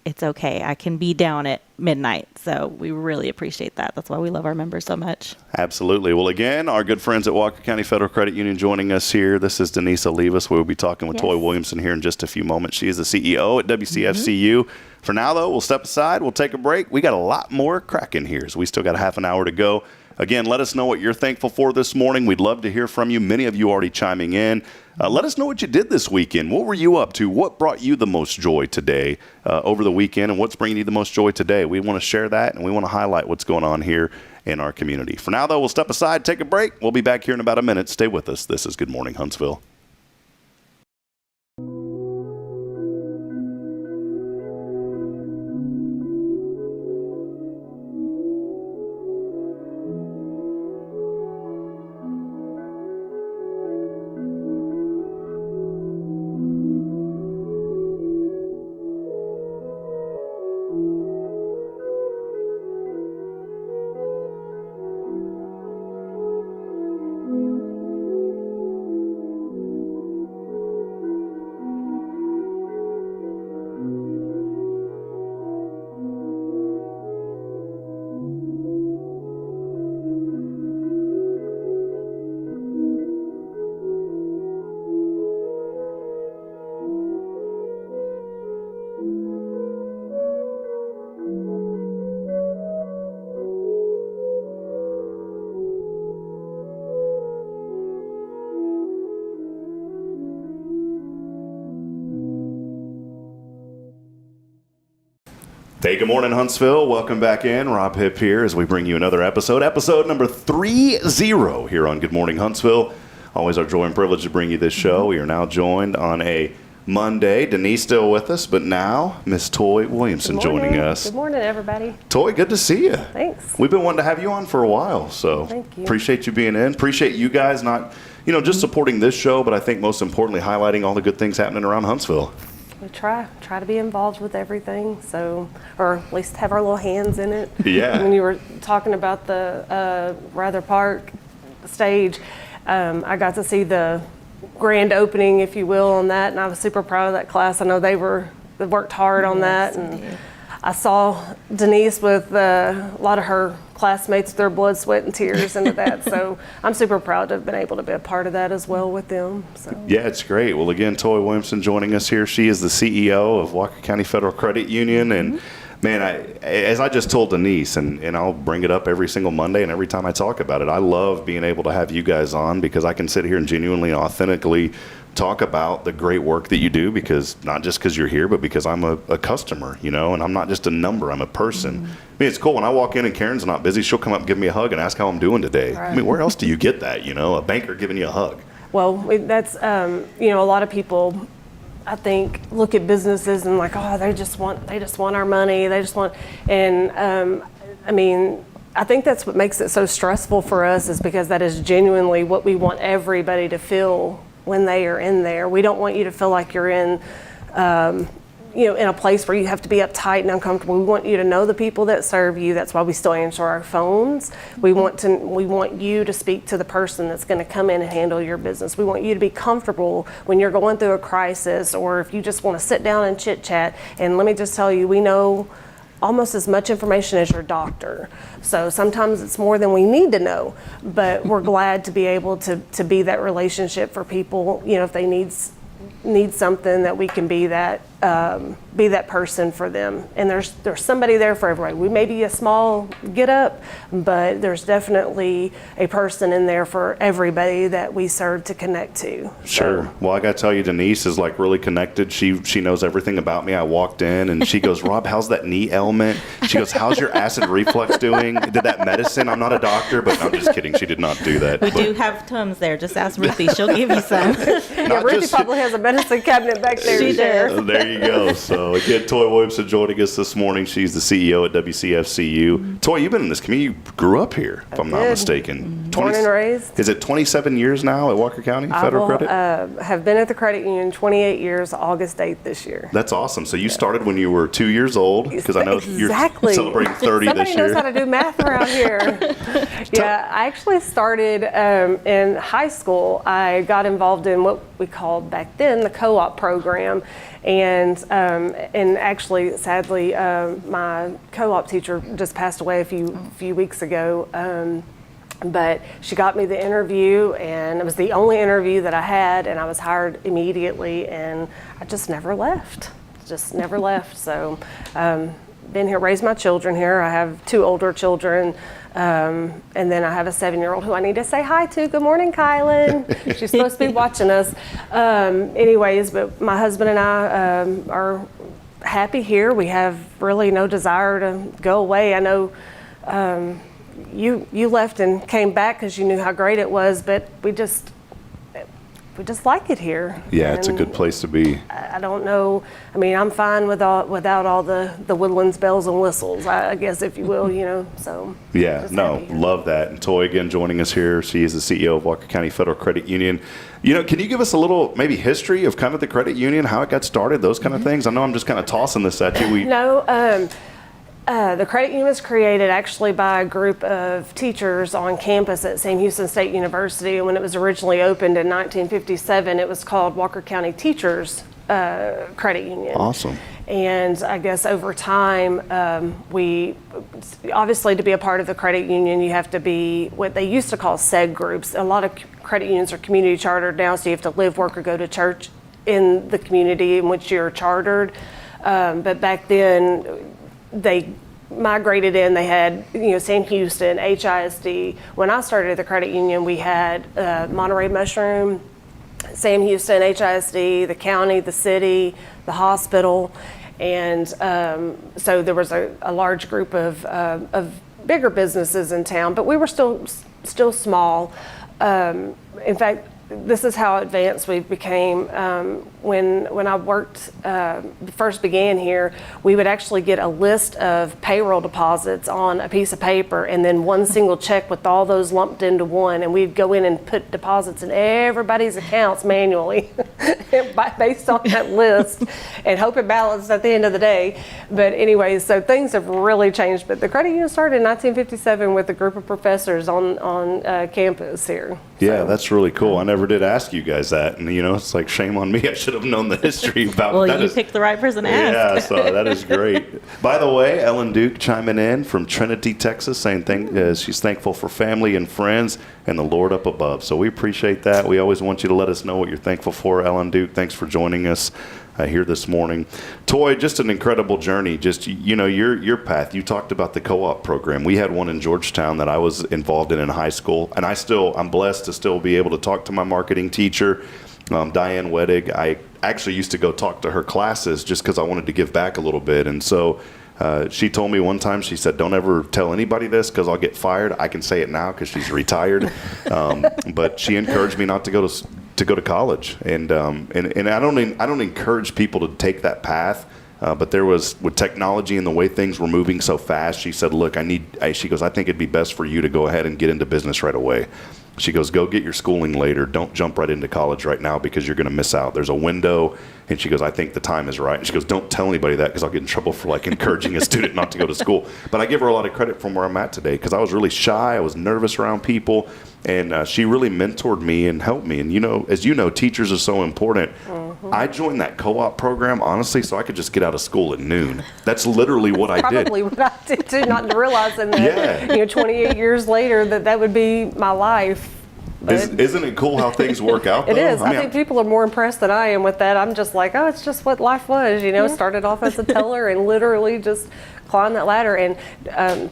it's okay. I can be down at midnight. So we really appreciate that. That's why we love our members so much. Absolutely. Well, again, our good friends at Walker County Federal Credit Union joining us here. This is Denise Olivas. We'll be talking with Toy Williamson here in just a few moments. She is the CEO at WCFCU. For now, though, we'll step aside. We'll take a break. We got a lot more cracking here, so we still got a half an hour to go. Again, let us know what you're thankful for this morning. We'd love to hear from you. Many of you already chiming in. Let us know what you did this weekend. What were you up to? What brought you the most joy today over the weekend, and what's bringing you the most joy today? We want to share that, and we want to highlight what's going on here in our community. For now, though, we'll step aside, take a break. We'll be back here in about a minute. Stay with us. This is Good Morning Huntsville. Hey, good morning, Huntsville. Welcome back in. Rob Hipp here as we bring you another episode number 30 here on Good Morning Huntsville. Always our joy and privilege to bring you this show. We are now joined on a Monday. Denise still with us, but now Miss Toy Williamson joining us. Good morning, everybody. Toy, good to see you. Thanks. We've been wanting to have you on for a while, so Thank you. appreciate you being in. Appreciate you guys not, just supporting this show, but I think most importantly highlighting all the good things happening around Huntsville. We try to be involved with everything, or at least have our little hands in it. Yeah. When you were talking about the Rather Park stage, I got to see the grand opening, if you will, on that, and I was super proud of that class. I know they worked hard on that, and I saw Denise with a lot of her classmates, their blood, sweat, and tears into that. So I'm super proud to have been able to be a part of that as well with them. So. Yeah, it's great. Well, again, Toy Williamson joining us here. She is the CEO of Walker County Federal Credit Union, and man, as I just told Denise, and I'll bring it up every single Monday and every time I talk about it, I love being able to have you guys on because I can sit here and genuinely and authentically talk about the great work that you do, because not just because you're here, but because I'm a customer, and I'm not just a number, I'm a person. I mean, it's cool when I walk in and Karen's not busy, she'll come up and give me a hug and ask how I'm doing today. Right. I mean, where else do you get that, a banker giving you a hug? Well, that's, a lot of people, I think, look at businesses and like, oh, they just want our money. And I think that's what makes it so stressful for us, is because that is genuinely what we want everybody to feel when they are in there. We don't want you to feel like you're in, in a place where you have to be uptight and uncomfortable. We want you to know the people that serve you. That's why we still answer our phones. We want you to speak to the person that's going to come in and handle your business. We want you to be comfortable when you're going through a crisis, or if you just want to sit down and chit chat. And let me just tell you, we know almost as much information as your doctor. So sometimes it's more than we need to know, but we're glad to be able to be that relationship for people, if they need something, that we can be that person for them. And there's somebody there for everybody. We may be a small get up, but there's definitely a person in there for everybody that we serve to connect to. Sure. So. Well, I got to tell you, Denise is like really connected. She knows everything about me. I walked in and she goes, Rob, how's that knee ailment? She goes, how's your acid reflux doing? Did that medicine? I'm not a doctor, but I'm just kidding. She did not do that. We do have Tums there. Just ask Ruthie. She'll give you some. Yeah, Ruthie probably has a medicine cabinet back there. She does. There you go. So again, Toy Williamson joining us this morning. She's the CEO at WCFCU. Toy, you've been in this community. You grew up here, if I'm not mistaken. Born and raised. Is it 27 years now at Walker County Federal Credit? I have been at the credit union 28 years, August 8th this year. That's awesome. So you started when you were 2 years old, because I know you're celebrating 30 Somebody this year. knows how to do math around here. Yeah, I actually started in high school. I got involved in what we called back then the co-op program. And actually, sadly, my co-op teacher just passed away a few weeks ago. But she got me the interview, and it was the only interview that I had, and I was hired immediately, and I just never left. So, been here, raised my children here. I have 2 older children, and then I have a 7-year-old who I need to say hi to. Good morning, Kylan. She's supposed to be watching us. Anyways, but my husband and I are happy here. We have really no desire to go away. I know you left and came back because you knew how great it was, but we just like it here. Yeah, it's a good place to be. I don't know. I mean, I'm fine without all the Woodlands bells and whistles, I guess, if you will, so. Yeah, no, love that. And Toy, again, joining us here. She is the CEO of Walker County Federal Credit Union. Can you give us a little, maybe, history of kind of the credit union, how it got started, those kind of things? I know I'm just kind of tossing this at you. The credit union was created actually by a group of teachers on campus at Sam Houston State University. And when it was originally opened in 1957, it was called Walker County Teachers Credit Union. Awesome. And I guess over time, we obviously, to be a part of the credit union, you have to be what they used to call SEG groups. A lot of credit unions are community chartered now, so you have to live, work, or go to church in the community in which you're chartered. But back then, they migrated in. They had, Sam Houston, HISD. When I started at the credit union, we had Monterey Mushroom, Sam Houston, HISD, the county, the city, the hospital. And so there was a large group of bigger businesses in town, but we were still small. In fact, this is how advanced we became. When I worked, first began here, we would actually get a list of payroll deposits on a piece of paper and then one single check with all those lumped into one. And we'd go in and put deposits in everybody's accounts manually based on that list and hope it balanced at the end of the day. But anyway, so things have really changed. But the credit union started in 1957 with a group of professors on campus here. Yeah, that's really cool. I never did ask you guys that, and it's like shame on me. I should have known the history about. Well, you picked the right person to ask. Yeah, so that is great. By the way, Ellen Duke chiming in from Trinity, Texas, saying she's thankful for family and friends and the Lord up above. So we appreciate that. We always want you to let us know what you're thankful for, Ellen Duke. Thanks for joining us here this morning. Toy, just an incredible journey. Just, your path. You talked about the co-op program. We had one in Georgetown that I was involved in high school, and I'm blessed to still be able to talk to my marketing teacher, Diane Wedig. I actually used to go talk to her classes just because I wanted to give back a little bit. And so she told me one time, she said, don't ever tell anybody this because I'll get fired. I can say it now because she's retired. But she encouraged me not to go to college. And I don't encourage people to take that path. But there was, with technology and the way things were moving so fast, she said, look, she goes, I think it'd be best for you to go ahead and get into business right away. She goes, go get your schooling later. Don't jump right into college right now because you're going to miss out. There's a window. And she goes, I think the time is right. And she goes, don't tell anybody that because I'll get in trouble for encouraging a student not to go to school. But I give her a lot of credit from where I'm at today because I was really shy. I was nervous around people. And she really mentored me and helped me. And, as you know, teachers are so important. Mm-hmm. I joined that co-op program, honestly, so I could just get out of school at noon. That's literally what I did. Probably what I did, too, not realizing that, 28 years later, that would be my life. Isn't it cool how things work out, though? It is. I think people are more impressed than I am with that. I'm just like, oh, it's just what life was, Started off as a teller and literally just climbed that ladder. And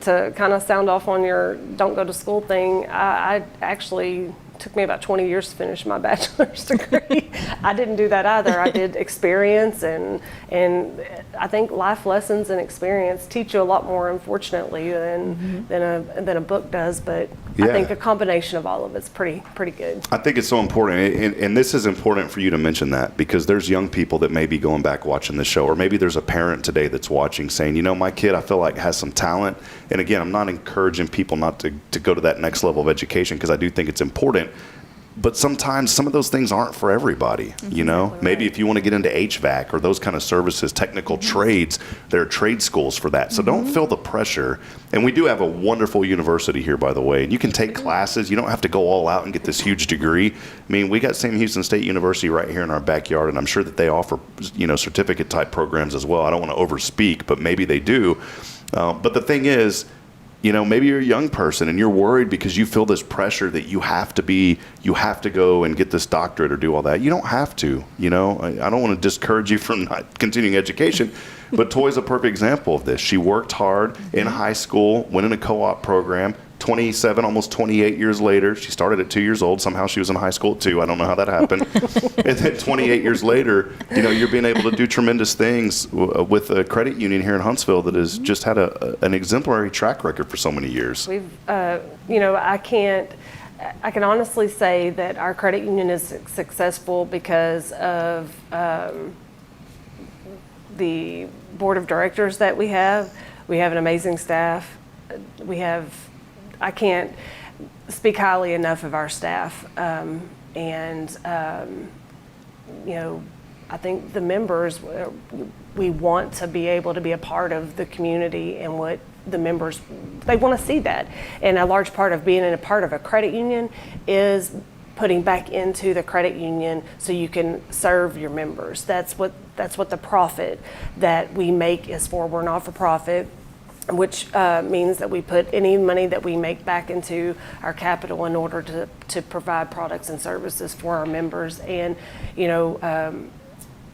to kind of sound off on your don't go to school thing, I actually took me about 20 years to finish my bachelor's degree. I didn't do that either. I did experience and I think life lessons and experience teach you a lot more, unfortunately, than a book does. But I think a combination of all of it's pretty good. I think it's so important, and this is important for you to mention that because there's young people that may be going back watching the show, or maybe there's a parent today that's watching saying, my kid I feel like has some talent. And again, I'm not encouraging people not to go to that next level of education because I do think it's important. But sometimes some of those things aren't for everybody, Right. Maybe if you want to get into HVAC or those kind of services, technical trades, there are trade schools for that. So don't feel the pressure. And we do have a wonderful university here, by the way. And you can take classes. You don't have to go all out and get this huge degree. I mean, we got Sam Houston State University right here in our backyard, and I'm sure that they offer, certificate type programs as well. I don't want to overspeak, but maybe they do. But the thing is, maybe you're a young person and you're worried because you feel this pressure that you have to go and get this doctorate or do all that. You don't have to, I don't want to discourage you from not continuing education, but Toy's a perfect example of this. She worked hard in high school, went in a co-op program, 27, almost 28 years later. She started at 2 years old. Somehow she was in high school at 2. I don't know how that happened. And then 28 years later, you're being able to do tremendous things with a credit union here in Huntsville that has just had an exemplary track record for so many years. We've, I can honestly say that our credit union is successful because of the board of directors that we have. We have an amazing staff. I can't speak highly enough of our staff. I think the members, we want to be able to be a part of the community and what the members, they want to see that. And a large part of being a part of a credit union is putting back into the credit union so you can serve your members. That's what the profit that we make is for. We're not for profit, which means that we put any money that we make back into our capital in order to provide products and services for our members. And,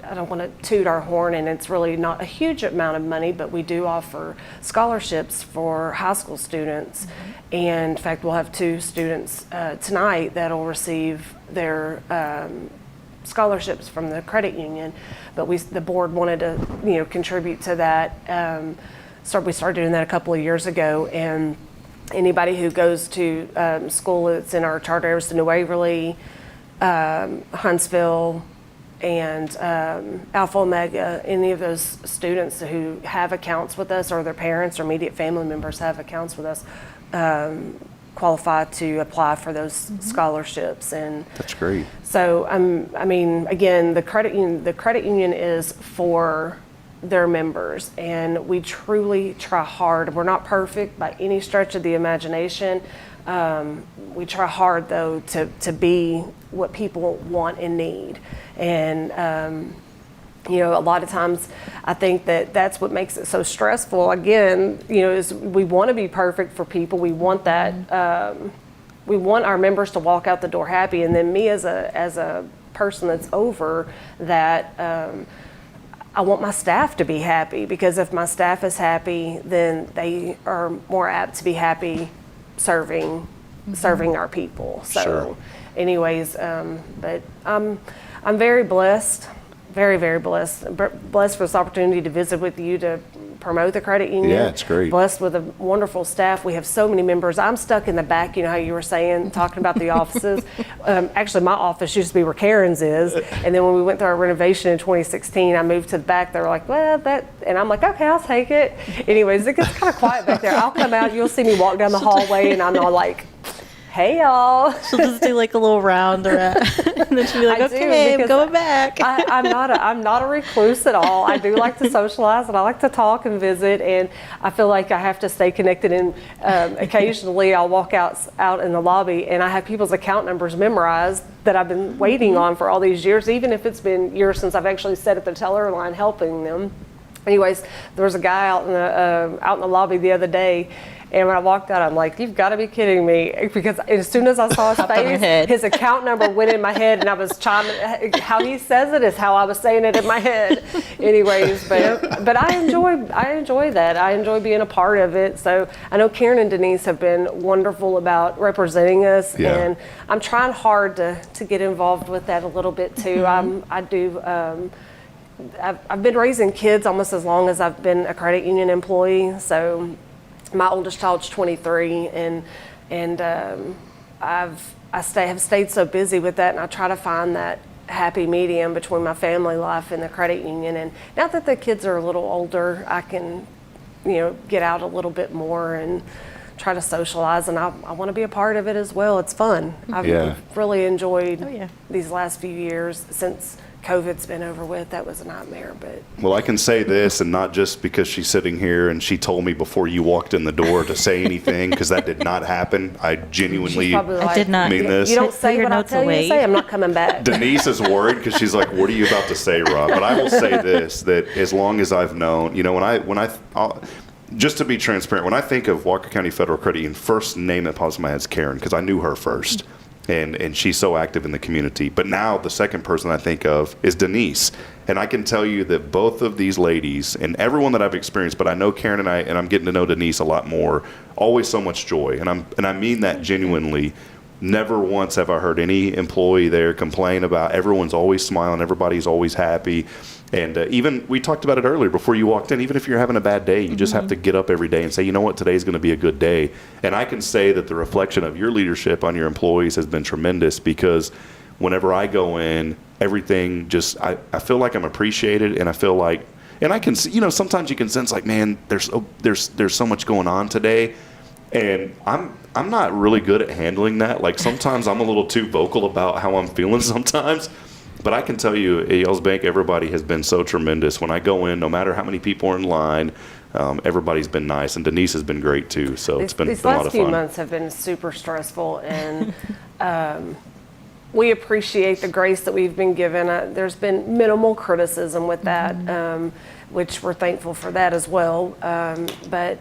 I don't want to toot our horn, and it's really not a huge amount of money, but we do offer scholarships for high school students. And in fact, we'll have 2 students tonight that'll receive their scholarships from the credit union, but the board wanted to, contribute to that. So we started doing that a couple of years ago, and anybody who goes to school that's in our charter areas, to New Waverly, Huntsville, and Alpha Omega, any of those students who have accounts with us, or their parents or immediate family members have accounts with us, qualify to apply for those scholarships. And that's great. So again, the credit union is for their members, and we truly try hard. We're not perfect by any stretch of the imagination. We try hard, though, to be what people want and need. And, a lot of times I think that's what makes it so stressful. Again, is we want to be perfect for people. We want that. We want our members to walk out the door happy. And then me as a person that's over that, I want my staff to be happy, because if my staff is happy, then they are more apt to be happy serving our people. So Sure. anyways, but I'm very blessed, very, very blessed for this opportunity to visit with you, to promote the credit union. Yeah, it's great. Blessed with a wonderful staff. We have so many members. I'm stuck in the back, how you were saying, talking about the offices. Actually, my office used to be where Karen's is. And then when we went through our renovation in 2016, I moved to the back. They were like, well, and I'm like, okay, I'll take it. Anyways, it gets kind of quiet back there. I'll come out, you'll see me walk down the hallway, and I'm all like, hey y'all. She'll just do like a little round around, and then she'll be like, okay, I'm going back. I'm not a recluse at all. I do like to socialize, and I like to talk and visit, and I feel like I have to stay connected. And occasionally I'll walk out in the lobby, and I have people's account numbers memorized that I've been waiting on for all these years, even if it's been years since I've actually sat at the teller line helping them. Anyways, there was a guy out in the lobby the other day, and when I walked out, I'm like, you've got to be kidding me. Because as soon as I saw his face, his account number went in my head, and I was chiming. How he says it is how I was saying it in my head. Anyways, but I enjoy that. I enjoy being a part of it. So I know Karen and Denise have been wonderful about representing us, Yeah. and I'm trying hard to get involved with that a little bit too. I do. I've been raising kids almost as long as I've been a credit union employee. So my oldest child's 23, and have stayed so busy with that, and I try to find that happy medium between my family life and the credit union. And now that the kids are a little older, I can, get out a little bit more and try to socialize, and I want to be a part of it as well. It's fun. I've really enjoyed these last few years since COVID's been over with. That was a nightmare, but. Well, I can say this, and not just because she's sitting here and she told me before you walked in the door to say anything, because that did not happen. I genuinely I did not mean this. You don't say what I tell you to say, I'm not coming back. Denise is worried because she's like, what are you about to say, Rob? But I will say this, that as long as I've known, just to be transparent, when I think of Walker County Federal Credit Union, first name that pops in my head is Karen, because I knew her first. And she's so active in the community. But now the second person I think of is Denise. And I can tell you that both of these ladies, and everyone that I've experienced, but I know Karen and I'm getting to know Denise a lot more, always so much joy. And I mean that genuinely. Never once have I heard any employee there complain about, everyone's always smiling, everybody's always happy. And even, we talked about it earlier before you walked in, even if you're having a bad day, you just have to get up every day and say, you know what, today's going to be a good day. And I can say that the reflection of your leadership on your employees has been tremendous, because whenever I go in, everything just, I feel like I'm appreciated, and I feel like, and I can see, sometimes you can sense like, man, there's so much going on today. And I'm not really good at handling that. Like, sometimes I'm a little too vocal about how I'm feeling sometimes. But I can tell you, at Yales Bank, everybody has been so tremendous. When I go in, no matter how many people are in line, everybody's been nice. And Denise has been great, too. So it's been a lot of fun. These last few months have been super stressful. And we appreciate the grace that we've been given. There's been minimal criticism with that, which we're thankful for that as well. But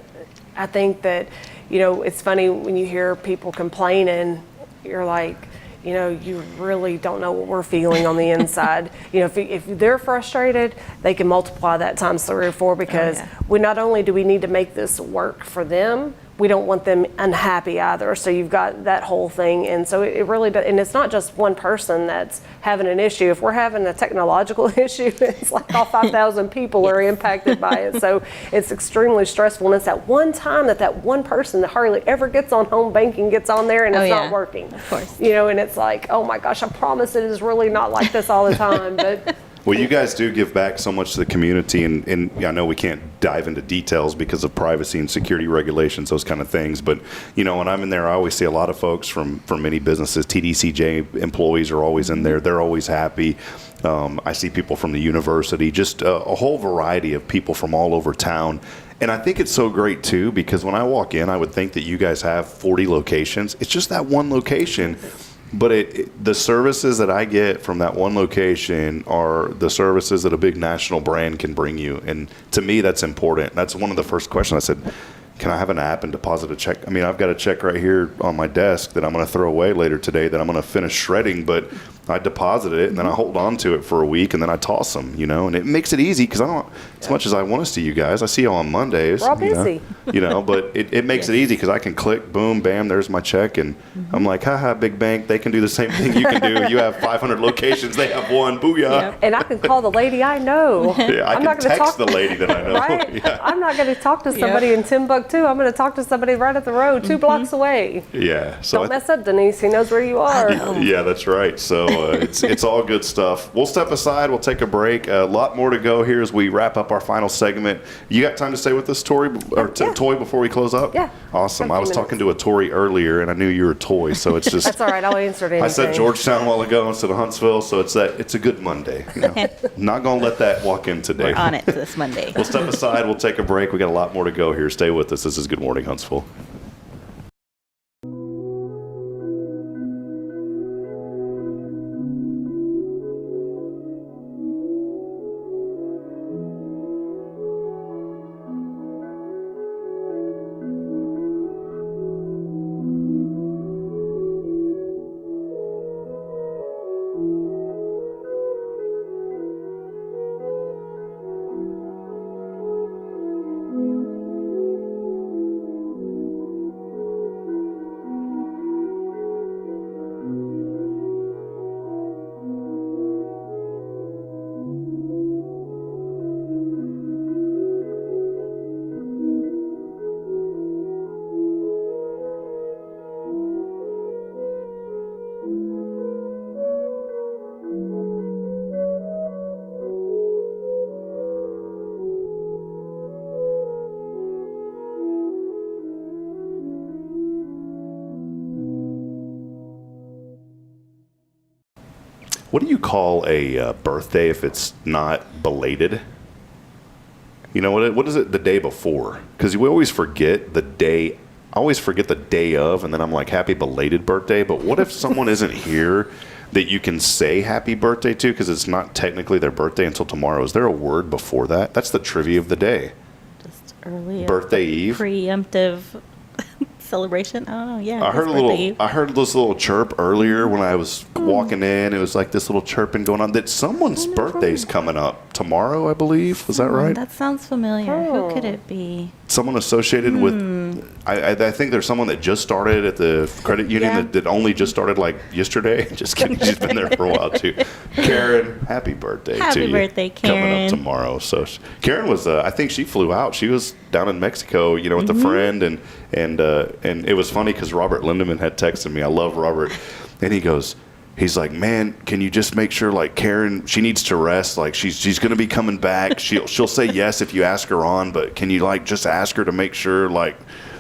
I think that, it's funny when you hear people complaining, you're like, you really don't know what we're feeling on the inside. If they're frustrated, they can multiply that times 3 or 4, because we not only do we need to make this work for them, we don't want them unhappy either. So you've got that whole thing. And so it really does. And it's not just one person that's having an issue. If we're having a technological issue, it's like all 5,000 people are impacted by it. So it's extremely stressful. And it's that one time that one person that hardly ever gets on home banking gets on there and it's not working. Of course. You know, and it's like, oh my gosh, I promise it is really not like this all the time. But Well, you guys do give back so much to the community, and I know we can't dive into details because of privacy and security regulations, those kind of things. But, you know, when I'm in there, I always see a lot of folks from many businesses. TDCJ employees are always in there. They're always happy. I see people from the university, just a whole variety of people from all over town. And I think it's so great, too, because when I walk in, I would think that you guys have 40 locations. It's just that one location. But the services that I get from that one location are the services that a big national brand can bring you. And to me, that's important. That's one of the first questions I said, can I have an app and deposit a check? I mean, I've got a check right here on my desk that I'm going to throw away later today that I'm going to finish shredding, but I deposited it and then I hold on to it for a week and then I toss them, you know, and it makes it easy because I don't, as much as I want to see you guys, I see you on Mondays. We're all busy. You know, but it makes it easy because I can click, boom, bam, there's my check. And I'm like, haha, big bank, they can do the same thing you can do. You have 500 locations, they have one, booyah. and I can call the lady I know. Yeah, I I'm can not gonna text talk, the lady that I know. right? Yeah. I'm not going to talk to somebody in Timbuktu. I'm going to talk to somebody right up the road, 2 blocks away. Yeah. So Don't mess up, Denise. He knows where you are. Yeah, that's right. So it's all good stuff. We'll step aside. We'll take a break. A lot more to go here as we wrap up our final segment. You got time to stay with us, Tori, or Toy, before we close up? Yeah. Awesome. I was minutes. talking to a Tori earlier, and I knew you were a Toy, so it's just. That's all right. I'll answer to anything. I said Georgetown a while ago instead of Huntsville, so it's a good Monday. You know? Not gonna let that walk in today. We're on it this Monday. We'll step aside. We'll take a break. We got a lot more to go here. Stay with us. This is Good Morning Huntsville. What do you call a birthday if it's not belated? You know, what is it the day before? Because we always forget the day. I always forget the day of, and then I'm like, happy belated birthday. But what if someone isn't here that you can say happy birthday to because it's not technically their birthday until tomorrow? Is there a word before that? That's the trivia of the day. Just early. Birthday Eve. Preemptive celebration. I don't know. Yeah. I heard this little chirp earlier when I was walking in. It was like this little chirping going on. That someone's birthday's coming up tomorrow, I believe. Was that right? That sounds familiar. Who could it be? Someone associated with. I think there's someone that just started at the credit union that only just started like yesterday. Just kidding. She's been there for a while too. Karen, happy birthday to you. Happy birthday, Karen. Coming up tomorrow. So Karen was. I think she flew out. She was down in Mexico, you know, with a friend, and it was funny because Robert Lindeman had texted me. I love Robert, and he's like, man, can you just make sure, like, Karen, she needs to rest. Like, she's going to be coming back. She'll say yes if you ask her on, but can you, like, just ask her to make sure, like,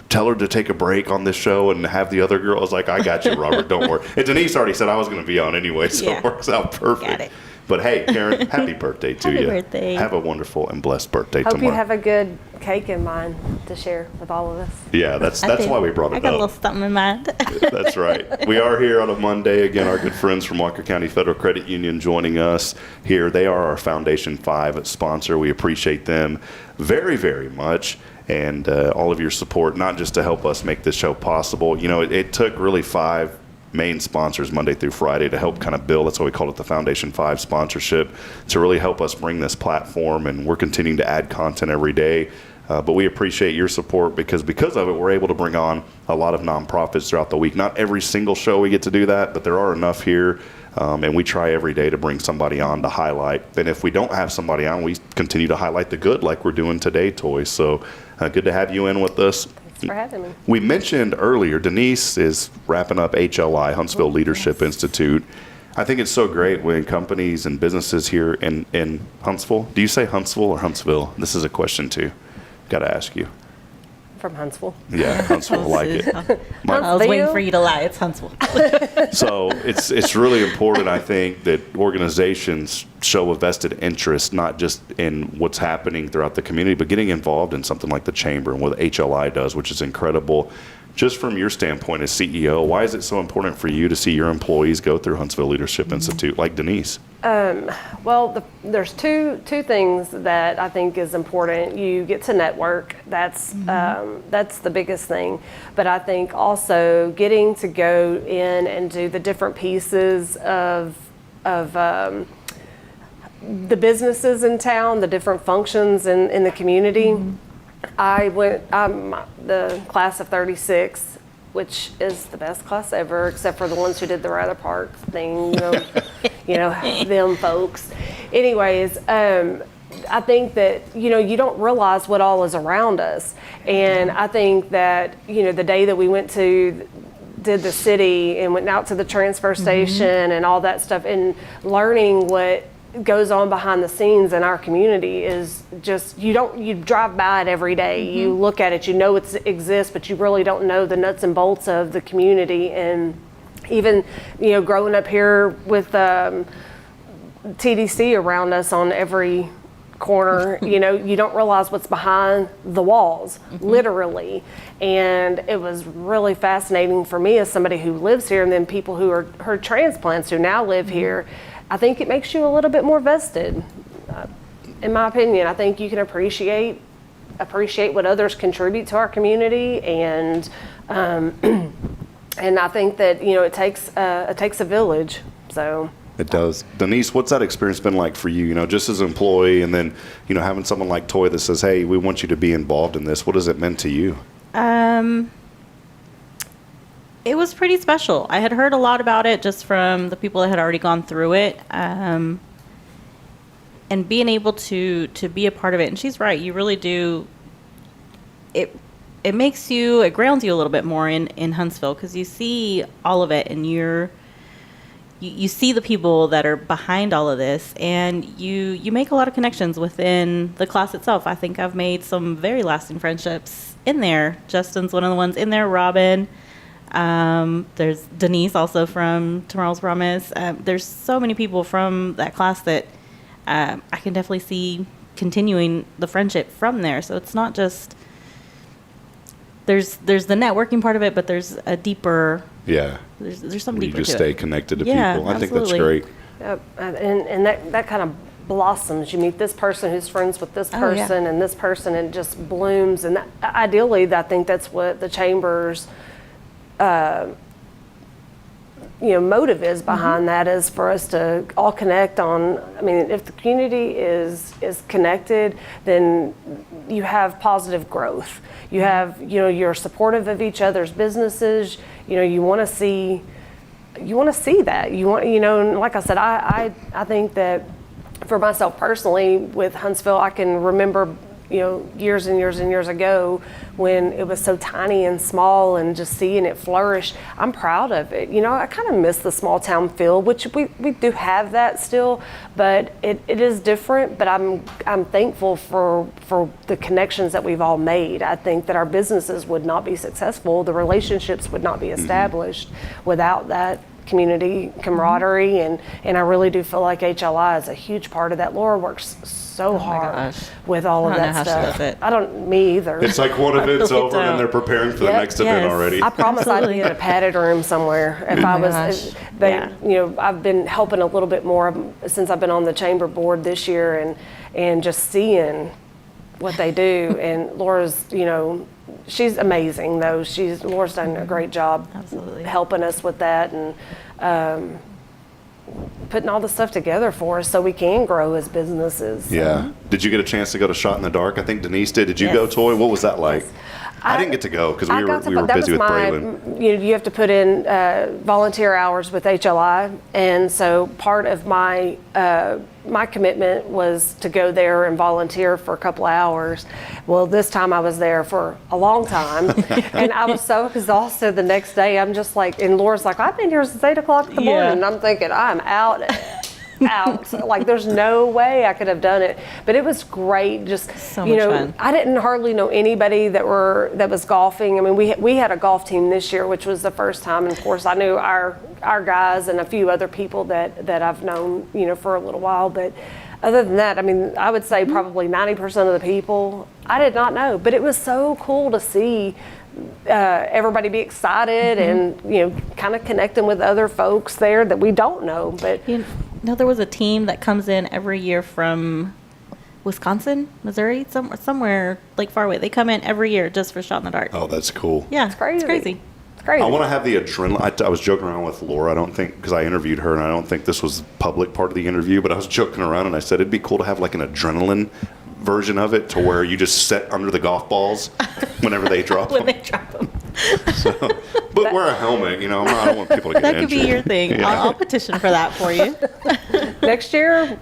tell her to take a break on this show and have the other girl. I was like, I got you, Robert, don't worry. And Denise already said I was going to be on anyway, so it works out perfect. Got it. But hey, Karen, happy birthday to you. Happy birthday. Have a wonderful and blessed birthday Hope tomorrow. you have a good cake in mind to share with all of us. Yeah, that's why we brought it up. I got a little something in mind. That's right. We are here on a Monday. Again, our good friends from Walker County Federal Credit Union joining us here. They are our Foundation 5 sponsor. We appreciate them very, very much. And all of your support, not just to help us make this show possible. You know, it took really 5 main sponsors Monday through Friday to help kind of build. That's why we call it the Foundation 5 sponsorship, to really help us bring this platform. And we're continuing to add content every day. But we appreciate your support because of it, we're able to bring on a lot of nonprofits throughout the week. Not every single show we get to do that, but there are enough here. And we try every day to bring somebody on to highlight. And if we don't have somebody on, we continue to highlight the good like we're doing today, Toy. So good to have you in with us. Thanks for having me. We mentioned earlier, Denise is wrapping up HLI, Huntsville Leadership Institute. I think it's so great when companies and businesses here in Huntsville, do you say Huntsville or Huntsville? This is a question too. Got to ask you. From Huntsville. Yeah, Huntsville, I like it. I was waiting for you to lie. It's Huntsville. So it's really important, I think, that organizations show a vested interest, not just in what's happening throughout the community, but getting involved in something like the Chamber and what HLI does, which is incredible. Just from your standpoint as CEO, why is it so important for you to see your employees go through Huntsville Leadership Institute like Denise? Well, there's two things that I think is important. You get to network. That's the biggest thing. But I think also getting to go in and do the different pieces of the businesses in town, the different functions in the community. I'm the class of 36, which is the best class ever, except for the ones who did the Rather Park thing, them folks. Anyways, I think that, you don't realize what all is around us. And I think that, the day that we did the city and went out to the transfer station and all that stuff and learning what goes on behind the scenes in our community is just, you drive by it every day. You look at it, it exists, but you really don't know the nuts and bolts of the community. And even, growing up here with TDC around us on every corner, you don't realize what's behind the walls, literally. And it was really fascinating for me as somebody who lives here, and then people who are transplants who now live here. I think it makes you a little bit more vested. In my opinion, I think you can appreciate what others contribute to our community, and I think that it takes a village. So it does. Denise, what's that experience been like for you? Just as an employee, and then having someone like Toy that says, "Hey, we want you to be involved in this." What has it meant to you? It was pretty special. I had heard a lot about it just from the people that had already gone through it, and being able to be a part of it. And she's right. You really do. It grounds you a little bit more in Huntsville, because you see all of it, and you see the people that are behind all of this, and you make a lot of connections within the class itself. I think I've made some very lasting friendships in there. Justin's one of the ones in there. Robin. There's Denise also from Tomorrow's Promise. There's so many people from that class that I can definitely see continuing the friendship from there. So it's not just there's the networking part of it, but there's a deeper there's something deeper to it. You just stay connected to Yeah, people. I think absolutely. that's great. Yep. And that kind of blossoms. You meet this person who's friends with this person and this person, and it just blooms. And ideally, I think that's what the Chamber's motive is behind that, is for us to all connect on. I mean, if the community is connected, then you have positive growth. You have, you're supportive of each other's businesses. You want to see that. You want, and like I said, I think that for myself personally with Huntsville, I can remember years and years and years ago when it was so tiny and small, and just seeing it flourish. I'm proud of it. I kind of miss the small town feel, which we do have that still, but it is different. But I'm thankful for the connections that we've all made. I think that our businesses would not be successful, the relationships would not be established without that community camaraderie, and I really do feel like HLI is a huge part of that. Laura works so hard with all of that stuff. I don't, me either. It's like one event's over and they're preparing for the next event already. I promise I'd be in a padded room somewhere if I was. I've been helping a little bit more since I've been on the Chamber board this year, and just seeing what they do. And Laura's, she's amazing though. Laura's done a great job helping us with that, and putting all the stuff together for us so we can grow as businesses. Yeah. Did you get a chance to go to Shot in the Dark? I think Denise did. Did you go, Toy? What was that like? I didn't get to go because we were busy with Braylon. You have to put in volunteer hours with HLI, and so part of my my commitment was to go there and volunteer for a couple of hours. Well, this time I was there for a long time, and I was so exhausted the next day. I'm just like, and Laura's like, I've been here since 8 o'clock in the morning, and I'm thinking, I'm out. Like there's no way I could have done it, but it was great. Just so much fun. I didn't hardly know anybody that was golfing. I mean, we had a golf team this year, which was the first time, and of course I knew our guys and a few other people that I've known for a little while. But other than that, I mean, I would say probably 90% of the people I did not know, but it was so cool to see everybody be excited and kind of connecting with other folks there that we don't know. But there was a team that comes in every year from Wisconsin, Missouri, somewhere like far away. They come in every year just for Shot in the Dark. Oh, that's cool. Yeah, it's crazy. It's crazy. I want to have the adrenaline. I was joking around with Laura. I don't think, because I interviewed her, and I don't think this was public part of the interview, but I was joking around and I said it'd be cool to have like an adrenaline version of it to where you just sit under the golf balls whenever they drop them. When they drop them. But wear a helmet, I don't want people to get That injured. could be your thing. Yeah. I'll petition for that for you. Next year,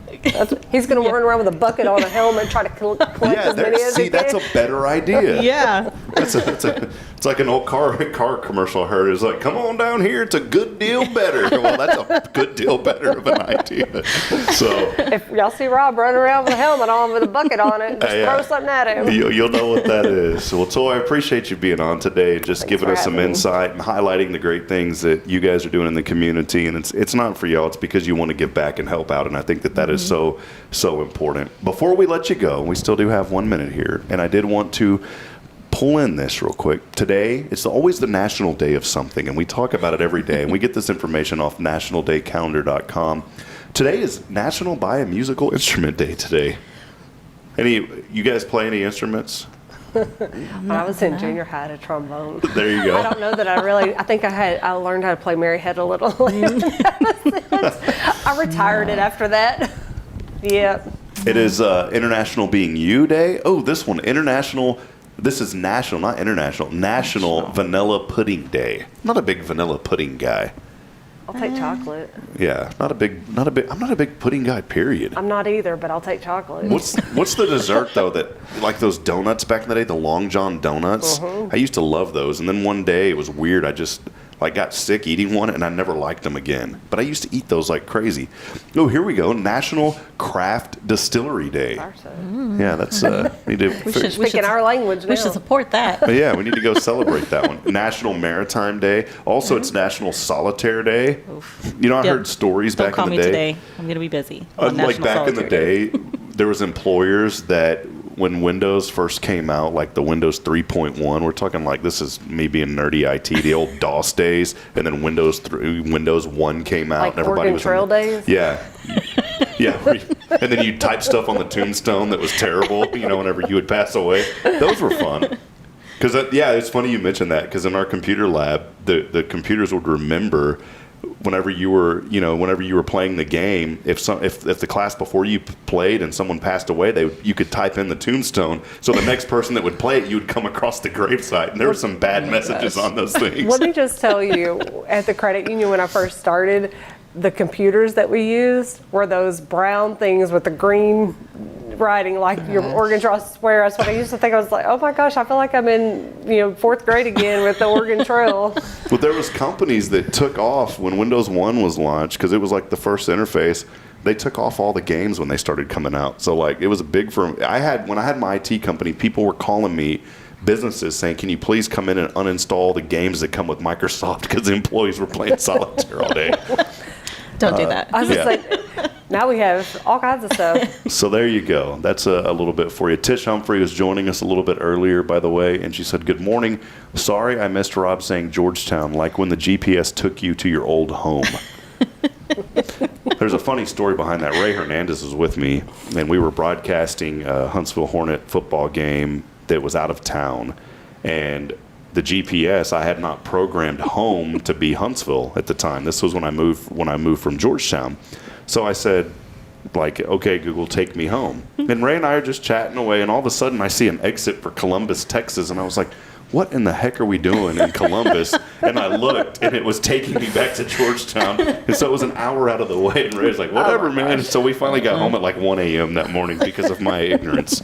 he's going to run around with a bucket on a helmet, try to collect as many as he can. That's a better idea. Yeah. It's like an old car commercial I heard. It's like, come on down here, it's a good deal better. Well, that's a good deal better of an idea. So if y'all see Rob running around with a helmet on with a bucket on it, just throw something at him. You'll know what that is. Well, Toy, I appreciate you being on today, just giving us some insight and highlighting the great things that you guys are doing in the community. And it's not for y'all, it's because you want to give back and help out. And I think that is so important. Before we let you go, we still do have 1 minute here, and I did want to pull in this real quick. Today, it's always the National Day of something, and we talk about it every day, and we get this information off nationaldaycalendar.com. Today is National Buy a Musical Instrument Day today. You guys play any instruments? When I was in junior high, I had a trombone. There you go. I don't know that I think I learned how to play Mary Had a Little. I retired it after that. Yeah. It is International Being You Day. Oh, this one, this is national, not international, National Vanilla Pudding Day. Not a big vanilla pudding guy. I'll take chocolate. Yeah, I'm not a big pudding guy, period. I'm not either, but I'll take chocolate. What's the dessert though that, like those donuts back in the day, the Long John donuts? I used to love those, and then one day it was weird. I just got sick eating one, and I never liked them again. But I used to eat those like crazy. Oh, here we go, National Craft Distillery Day. Yeah, that's Speaking our language now. We should support that. But yeah, we need to go celebrate that one. National Maritime Day. Also, it's National Solitaire Day. Oof. I heard stories Don't back call in the me day. today. I'm going to be busy. Like back in the day, there was employers that when Windows first came out, like the Windows 3.1, we're talking like, this is me being nerdy IT, the old DOS days, and then Windows 1 came out. Like and everybody Oregon was Trail days? Yeah. Yeah. And then you type stuff on the tombstone that was terrible, whenever you would pass away. Those were fun. Because, it's funny you mentioned that, because in our computer lab, the computers would remember whenever you were playing the game, if the class before you played and someone passed away, you could type in the tombstone. So the next person that would play it, you would come across the gravesite, and there were some bad messages on those things. Let me just tell you, at the credit union when I first started, the computers that we used were those brown things with the green writing, like your Oregon Trail Square. That's what I used to think. I was like, oh my gosh, I feel like I'm in fourth grade again with the Oregon Trail. Well, there was companies that took off when Windows 1 was launched, because it was like the first interface. They took off all the games when they started coming out. So like it was a big firm. When I had my IT company, people were calling me, businesses, saying, can you please come in and uninstall the games that come with Microsoft, because the employees were playing solitaire all day. Don't do that. I was just like, now we have all kinds of stuff. So there you go. That's a little bit for you. Tish Humphrey was joining us a little bit earlier, by the way, and she said, good morning. Sorry I missed Rob saying Georgetown, like when the GPS took you to your old home. There's a funny story behind that. Ray Hernandez was with me, and we were broadcasting a Huntsville Hornet football game that was out of town. And the GPS, I had not programmed home to be Huntsville at the time. This was when I moved from Georgetown. So I said, like, okay, Google, take me home. And Ray and I are just chatting away, and all of a sudden I see an exit for Columbus, Texas, and I was like, what in the heck are we doing in Columbus? And I looked, and it was taking me back to Georgetown. And so it was an hour out of the way. And Ray was like, whatever, man. So we finally got home at like 1 a.m. that morning because of my ignorance.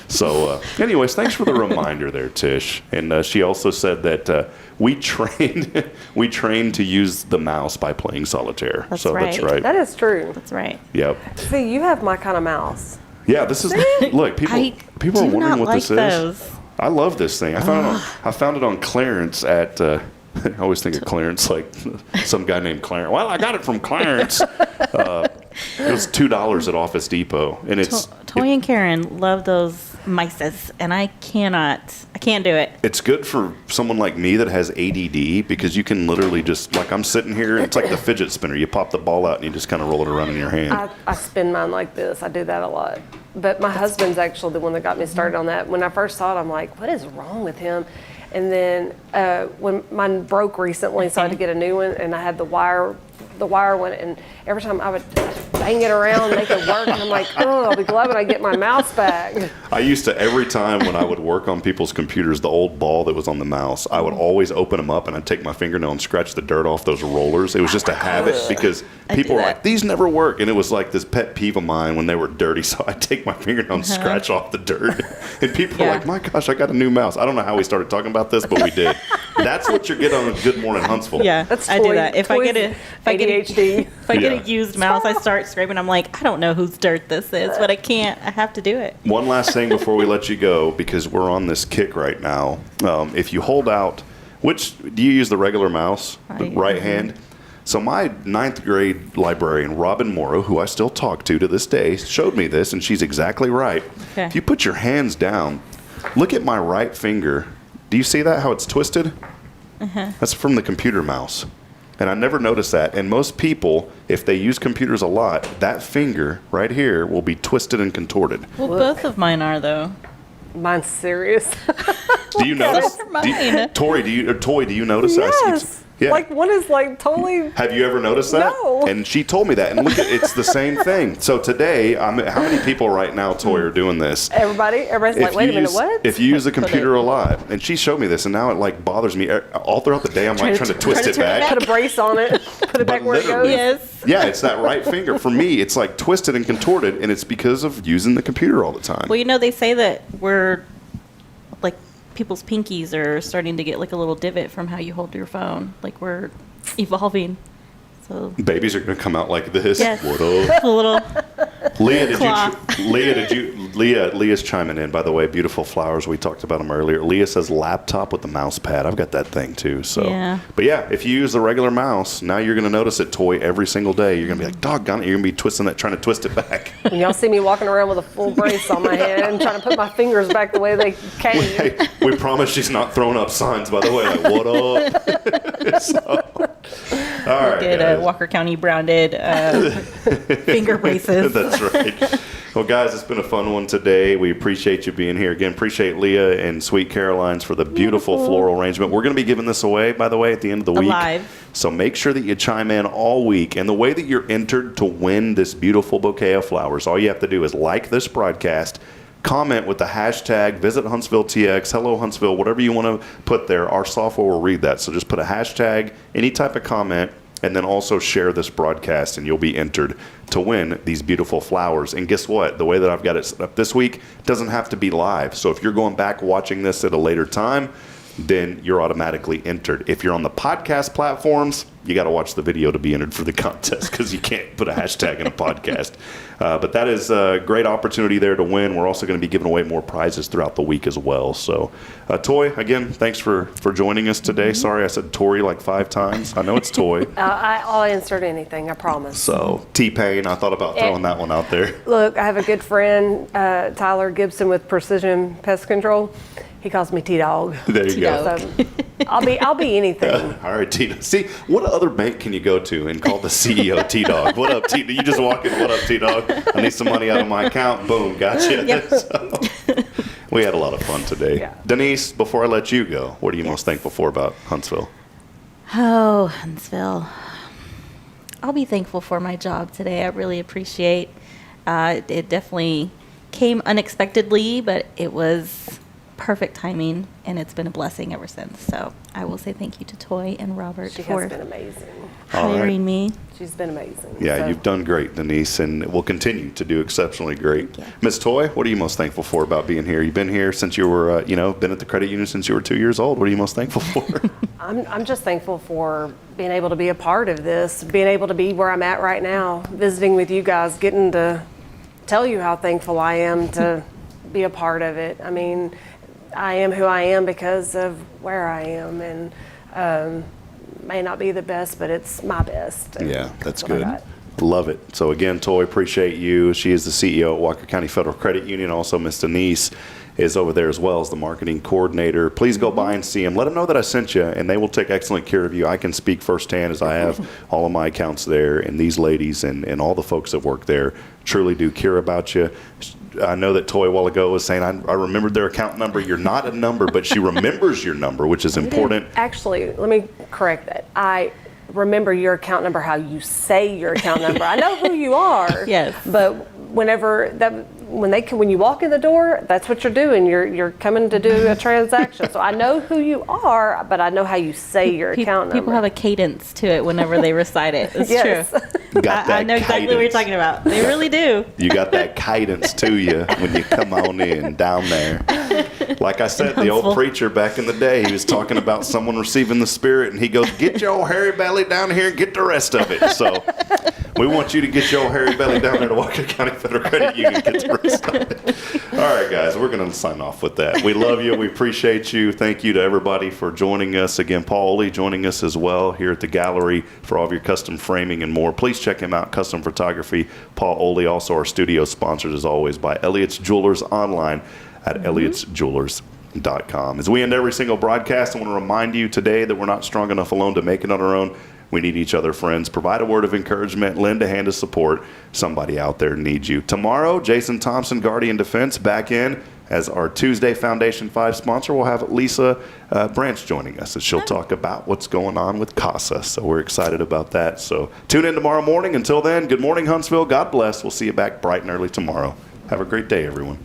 So anyways, thanks for the reminder there, Tish. And she also said that we trained to use the mouse by playing solitaire. That's so right. that's right. That is true. That's right. Yep. See, you have my kind of mouse. Yeah, this is, look, people are wondering what this is. I love this thing. I found it on clearance at, I always think of Clarence like some guy named Clarence. Well, I got it from Clarence. It was $2 at Office Depot. And it's Toy and Karen love those mices, and I can't do it. It's good for someone like me that has ADD because you can literally just, like I'm sitting here, it's like the fidget spinner. You pop the ball out and you just kind of roll it around in your hand. I spin mine like this. I do that a lot. But my husband's actually the one that got me started on that. When I first saw it, I'm like, what is wrong with him? And then when mine broke recently, so I had to get a new one, and I had the wire one, and every time I would bang it around, make it work, and I'm like, oh, I'll be glad when I get my mouse back. I used to, every time when I would work on people's computers, the old ball that was on the mouse, I would always open them up and I'd take my fingernail and scratch the dirt off those rollers. It was just a habit because people were like, these never work. And it was like this pet peeve of mine when they were dirty. So I'd take my fingernail and scratch off the dirt. And people were like, my gosh, I got a new mouse. I don't know how we started talking about this, but we did. That's what you get on Good Morning Huntsville. Yeah, I do that. If I get ADHD. If I get a used mouse, I start scraping. I'm like, I don't know whose dirt this is, but I can't. I have to do it. One last thing before we let you go, because we're on this kick right now. If you hold out, do you use the regular mouse, the right hand? So my 9th grade librarian, Robin Morrow, who I still talk to this day, showed me this, and she's exactly right. Okay. If you put your hands down, look at my right finger. Do you see that, how it's twisted? That's from the computer mouse. And I never noticed that. And most people, if they use computers a lot, that finger right here will be twisted and contorted. Well, both of mine are, though. Mine's serious. Do you notice? Tori, do you notice that? Yes. Yeah. Like one is like totally. Have you ever noticed that? No. And she told me that. And look, it's the same thing. So today, how many people right now, Toy, are doing this? Everybody's like, wait a minute, what? If you use the computer a lot, and she showed me this, and now it like bothers me all throughout the day. I'm like trying to twist it back. Put a brace on it. Put it back where it goes. Yes. Yeah, it's that right finger. For me, it's like twisted and contorted, and it's because of using the computer all the time. Well, they say that we're like people's pinkies are starting to get like a little divot from how you hold your phone. Like we're evolving. So babies are going to come out like this. Yes. What up? a little Leah's chiming in, by the way. Beautiful flowers. We talked about them earlier. Leah says laptop with the mouse pad. I've got that thing too. So, yeah. But yeah, if you use the regular mouse, now you're going to notice it, Toy, every single day. You're going to be like, doggone it. You're going to be twisting it, trying to twist it back. When y'all see me walking around with a full brace on my hand, trying to put my fingers back the way they came. Hey, we promise she's not throwing up signs, by the way. Like, what up? So, all right, get Walker County branded finger braces. That's right. Well, guys, it's been a fun one today. We appreciate you being here. Again, appreciate Leah and Sweet Caroline's for the beautiful floral arrangement. We're going to be giving this away, by the way, at the end of the week. Live. So make sure that you chime in all week. And the way that you're entered to win this beautiful bouquet of flowers, all you have to do is like this broadcast, comment with the hashtag Visit Huntsville TX, Hello Huntsville, whatever you want to put there. Our software will read that. So just put a hashtag, any type of comment, and then also share this broadcast, and you'll be entered to win these beautiful flowers. And guess what? The way that I've got it set up this week doesn't have to be live. So if you're going back watching this at a later time, then you're automatically entered. If you're on the podcast platforms, you got to watch the video to be entered for the contest because you can't put a hashtag in a podcast. But that is a great opportunity there to win. We're also going to be giving away more prizes throughout the week as well. So, Toy, again, thanks for joining us today. Sorry I said Tori like 5 times. I know it's Toy. I'll answer anything, I promise. So, T-Pain, I thought about throwing that one out there. Look, I have a good friend, Tyler Gibson with Precision Pest Control. He calls me T-Dog. There you go. So I'll be anything. All right, T-Dog. See, what other bank can you go to and call the CEO T-Dog? What up, T-Dog? You just walk in, what up, T-Dog? I need some money out of my account. Boom, gotcha. Yep. So, We had a lot of fun today. Yeah. Denise, before I let you go, what are you most thankful for about Huntsville? Oh, Huntsville. I'll be thankful for my job today. I really appreciate it. Definitely came unexpectedly, but it was perfect timing, and it's been a blessing ever since. So I will say thank you to Toy and Robert She for has been amazing. All right. hiring me. She's been amazing. Yeah, So, you've done great, Denise, and will continue to do exceptionally great. Thank you. Miss Toy, what are you most thankful for about being here? You've been here since you were, been at the credit union since you were 2 years old. What are you most thankful for? I'm just thankful for being able to be a part of this, being able to be where I'm at right now, visiting with you guys, getting to tell you how thankful I am to be a part of it. I mean, I am who I am because of where I am, and may not be the best, but it's my best. And Yeah, that's what I good. got. Love it. So again, Toy, appreciate you. She is the CEO at Walker County Federal Credit Union. Also, Miss Denise is over there as well as the marketing coordinator. Please go by and see them. Let them know that I sent you, and they will take excellent care of you. I can speak firsthand as I have all of my accounts there, and these ladies and all the folks that work there truly do care about you. I know that Toy a while ago was saying, I remembered their account number. You're not a number, but she remembers your number, which is important. Actually, let me correct that. I remember your account number, how you say your account number. I know who you are. Yes. But when you walk in the door, that's what you're doing. You're coming to do a transaction. So I know who you are, but I know how you say your account number. People have a cadence to it whenever they recite it. It's Yes. true. Got that I know exactly what you're cadence. talking about. They really do. You got that cadence to you when you come on in down there. Like I said, the old Huntsville. preacher back in the day, he was talking about someone receiving the Spirit, and he goes, "Get your old hairy belly down here and get the rest of it." So we want you to get your old hairy belly down there to Walker County Federal Credit Union and get the rest of it. All right, guys, we're going to sign off with that. We love you. We appreciate you. Thank you to everybody for joining us. Again, Paul Oley joining us as well here at the gallery for all of your custom framing and more. Please check him out, Custom Photography. Paul Oley, also our studio sponsored as always by Elliott's Jewelers online at elliotsjewelers.com. As we end every single broadcast, I want to remind you today that we're not strong enough alone to make it on our own. We need each other, friends. Provide a word of encouragement. Lend a hand of support. Somebody out there needs you. Tomorrow, Jason Thompson, Guardian Defense, back in as our Tuesday Foundation 5 sponsor. We'll have Lisa Branch joining us, and she'll talk about what's going on with CASA. So we're excited about that. So tune in tomorrow morning. Until then, good morning, Huntsville. God bless. We'll see you back bright and early tomorrow. Have a great day, everyone.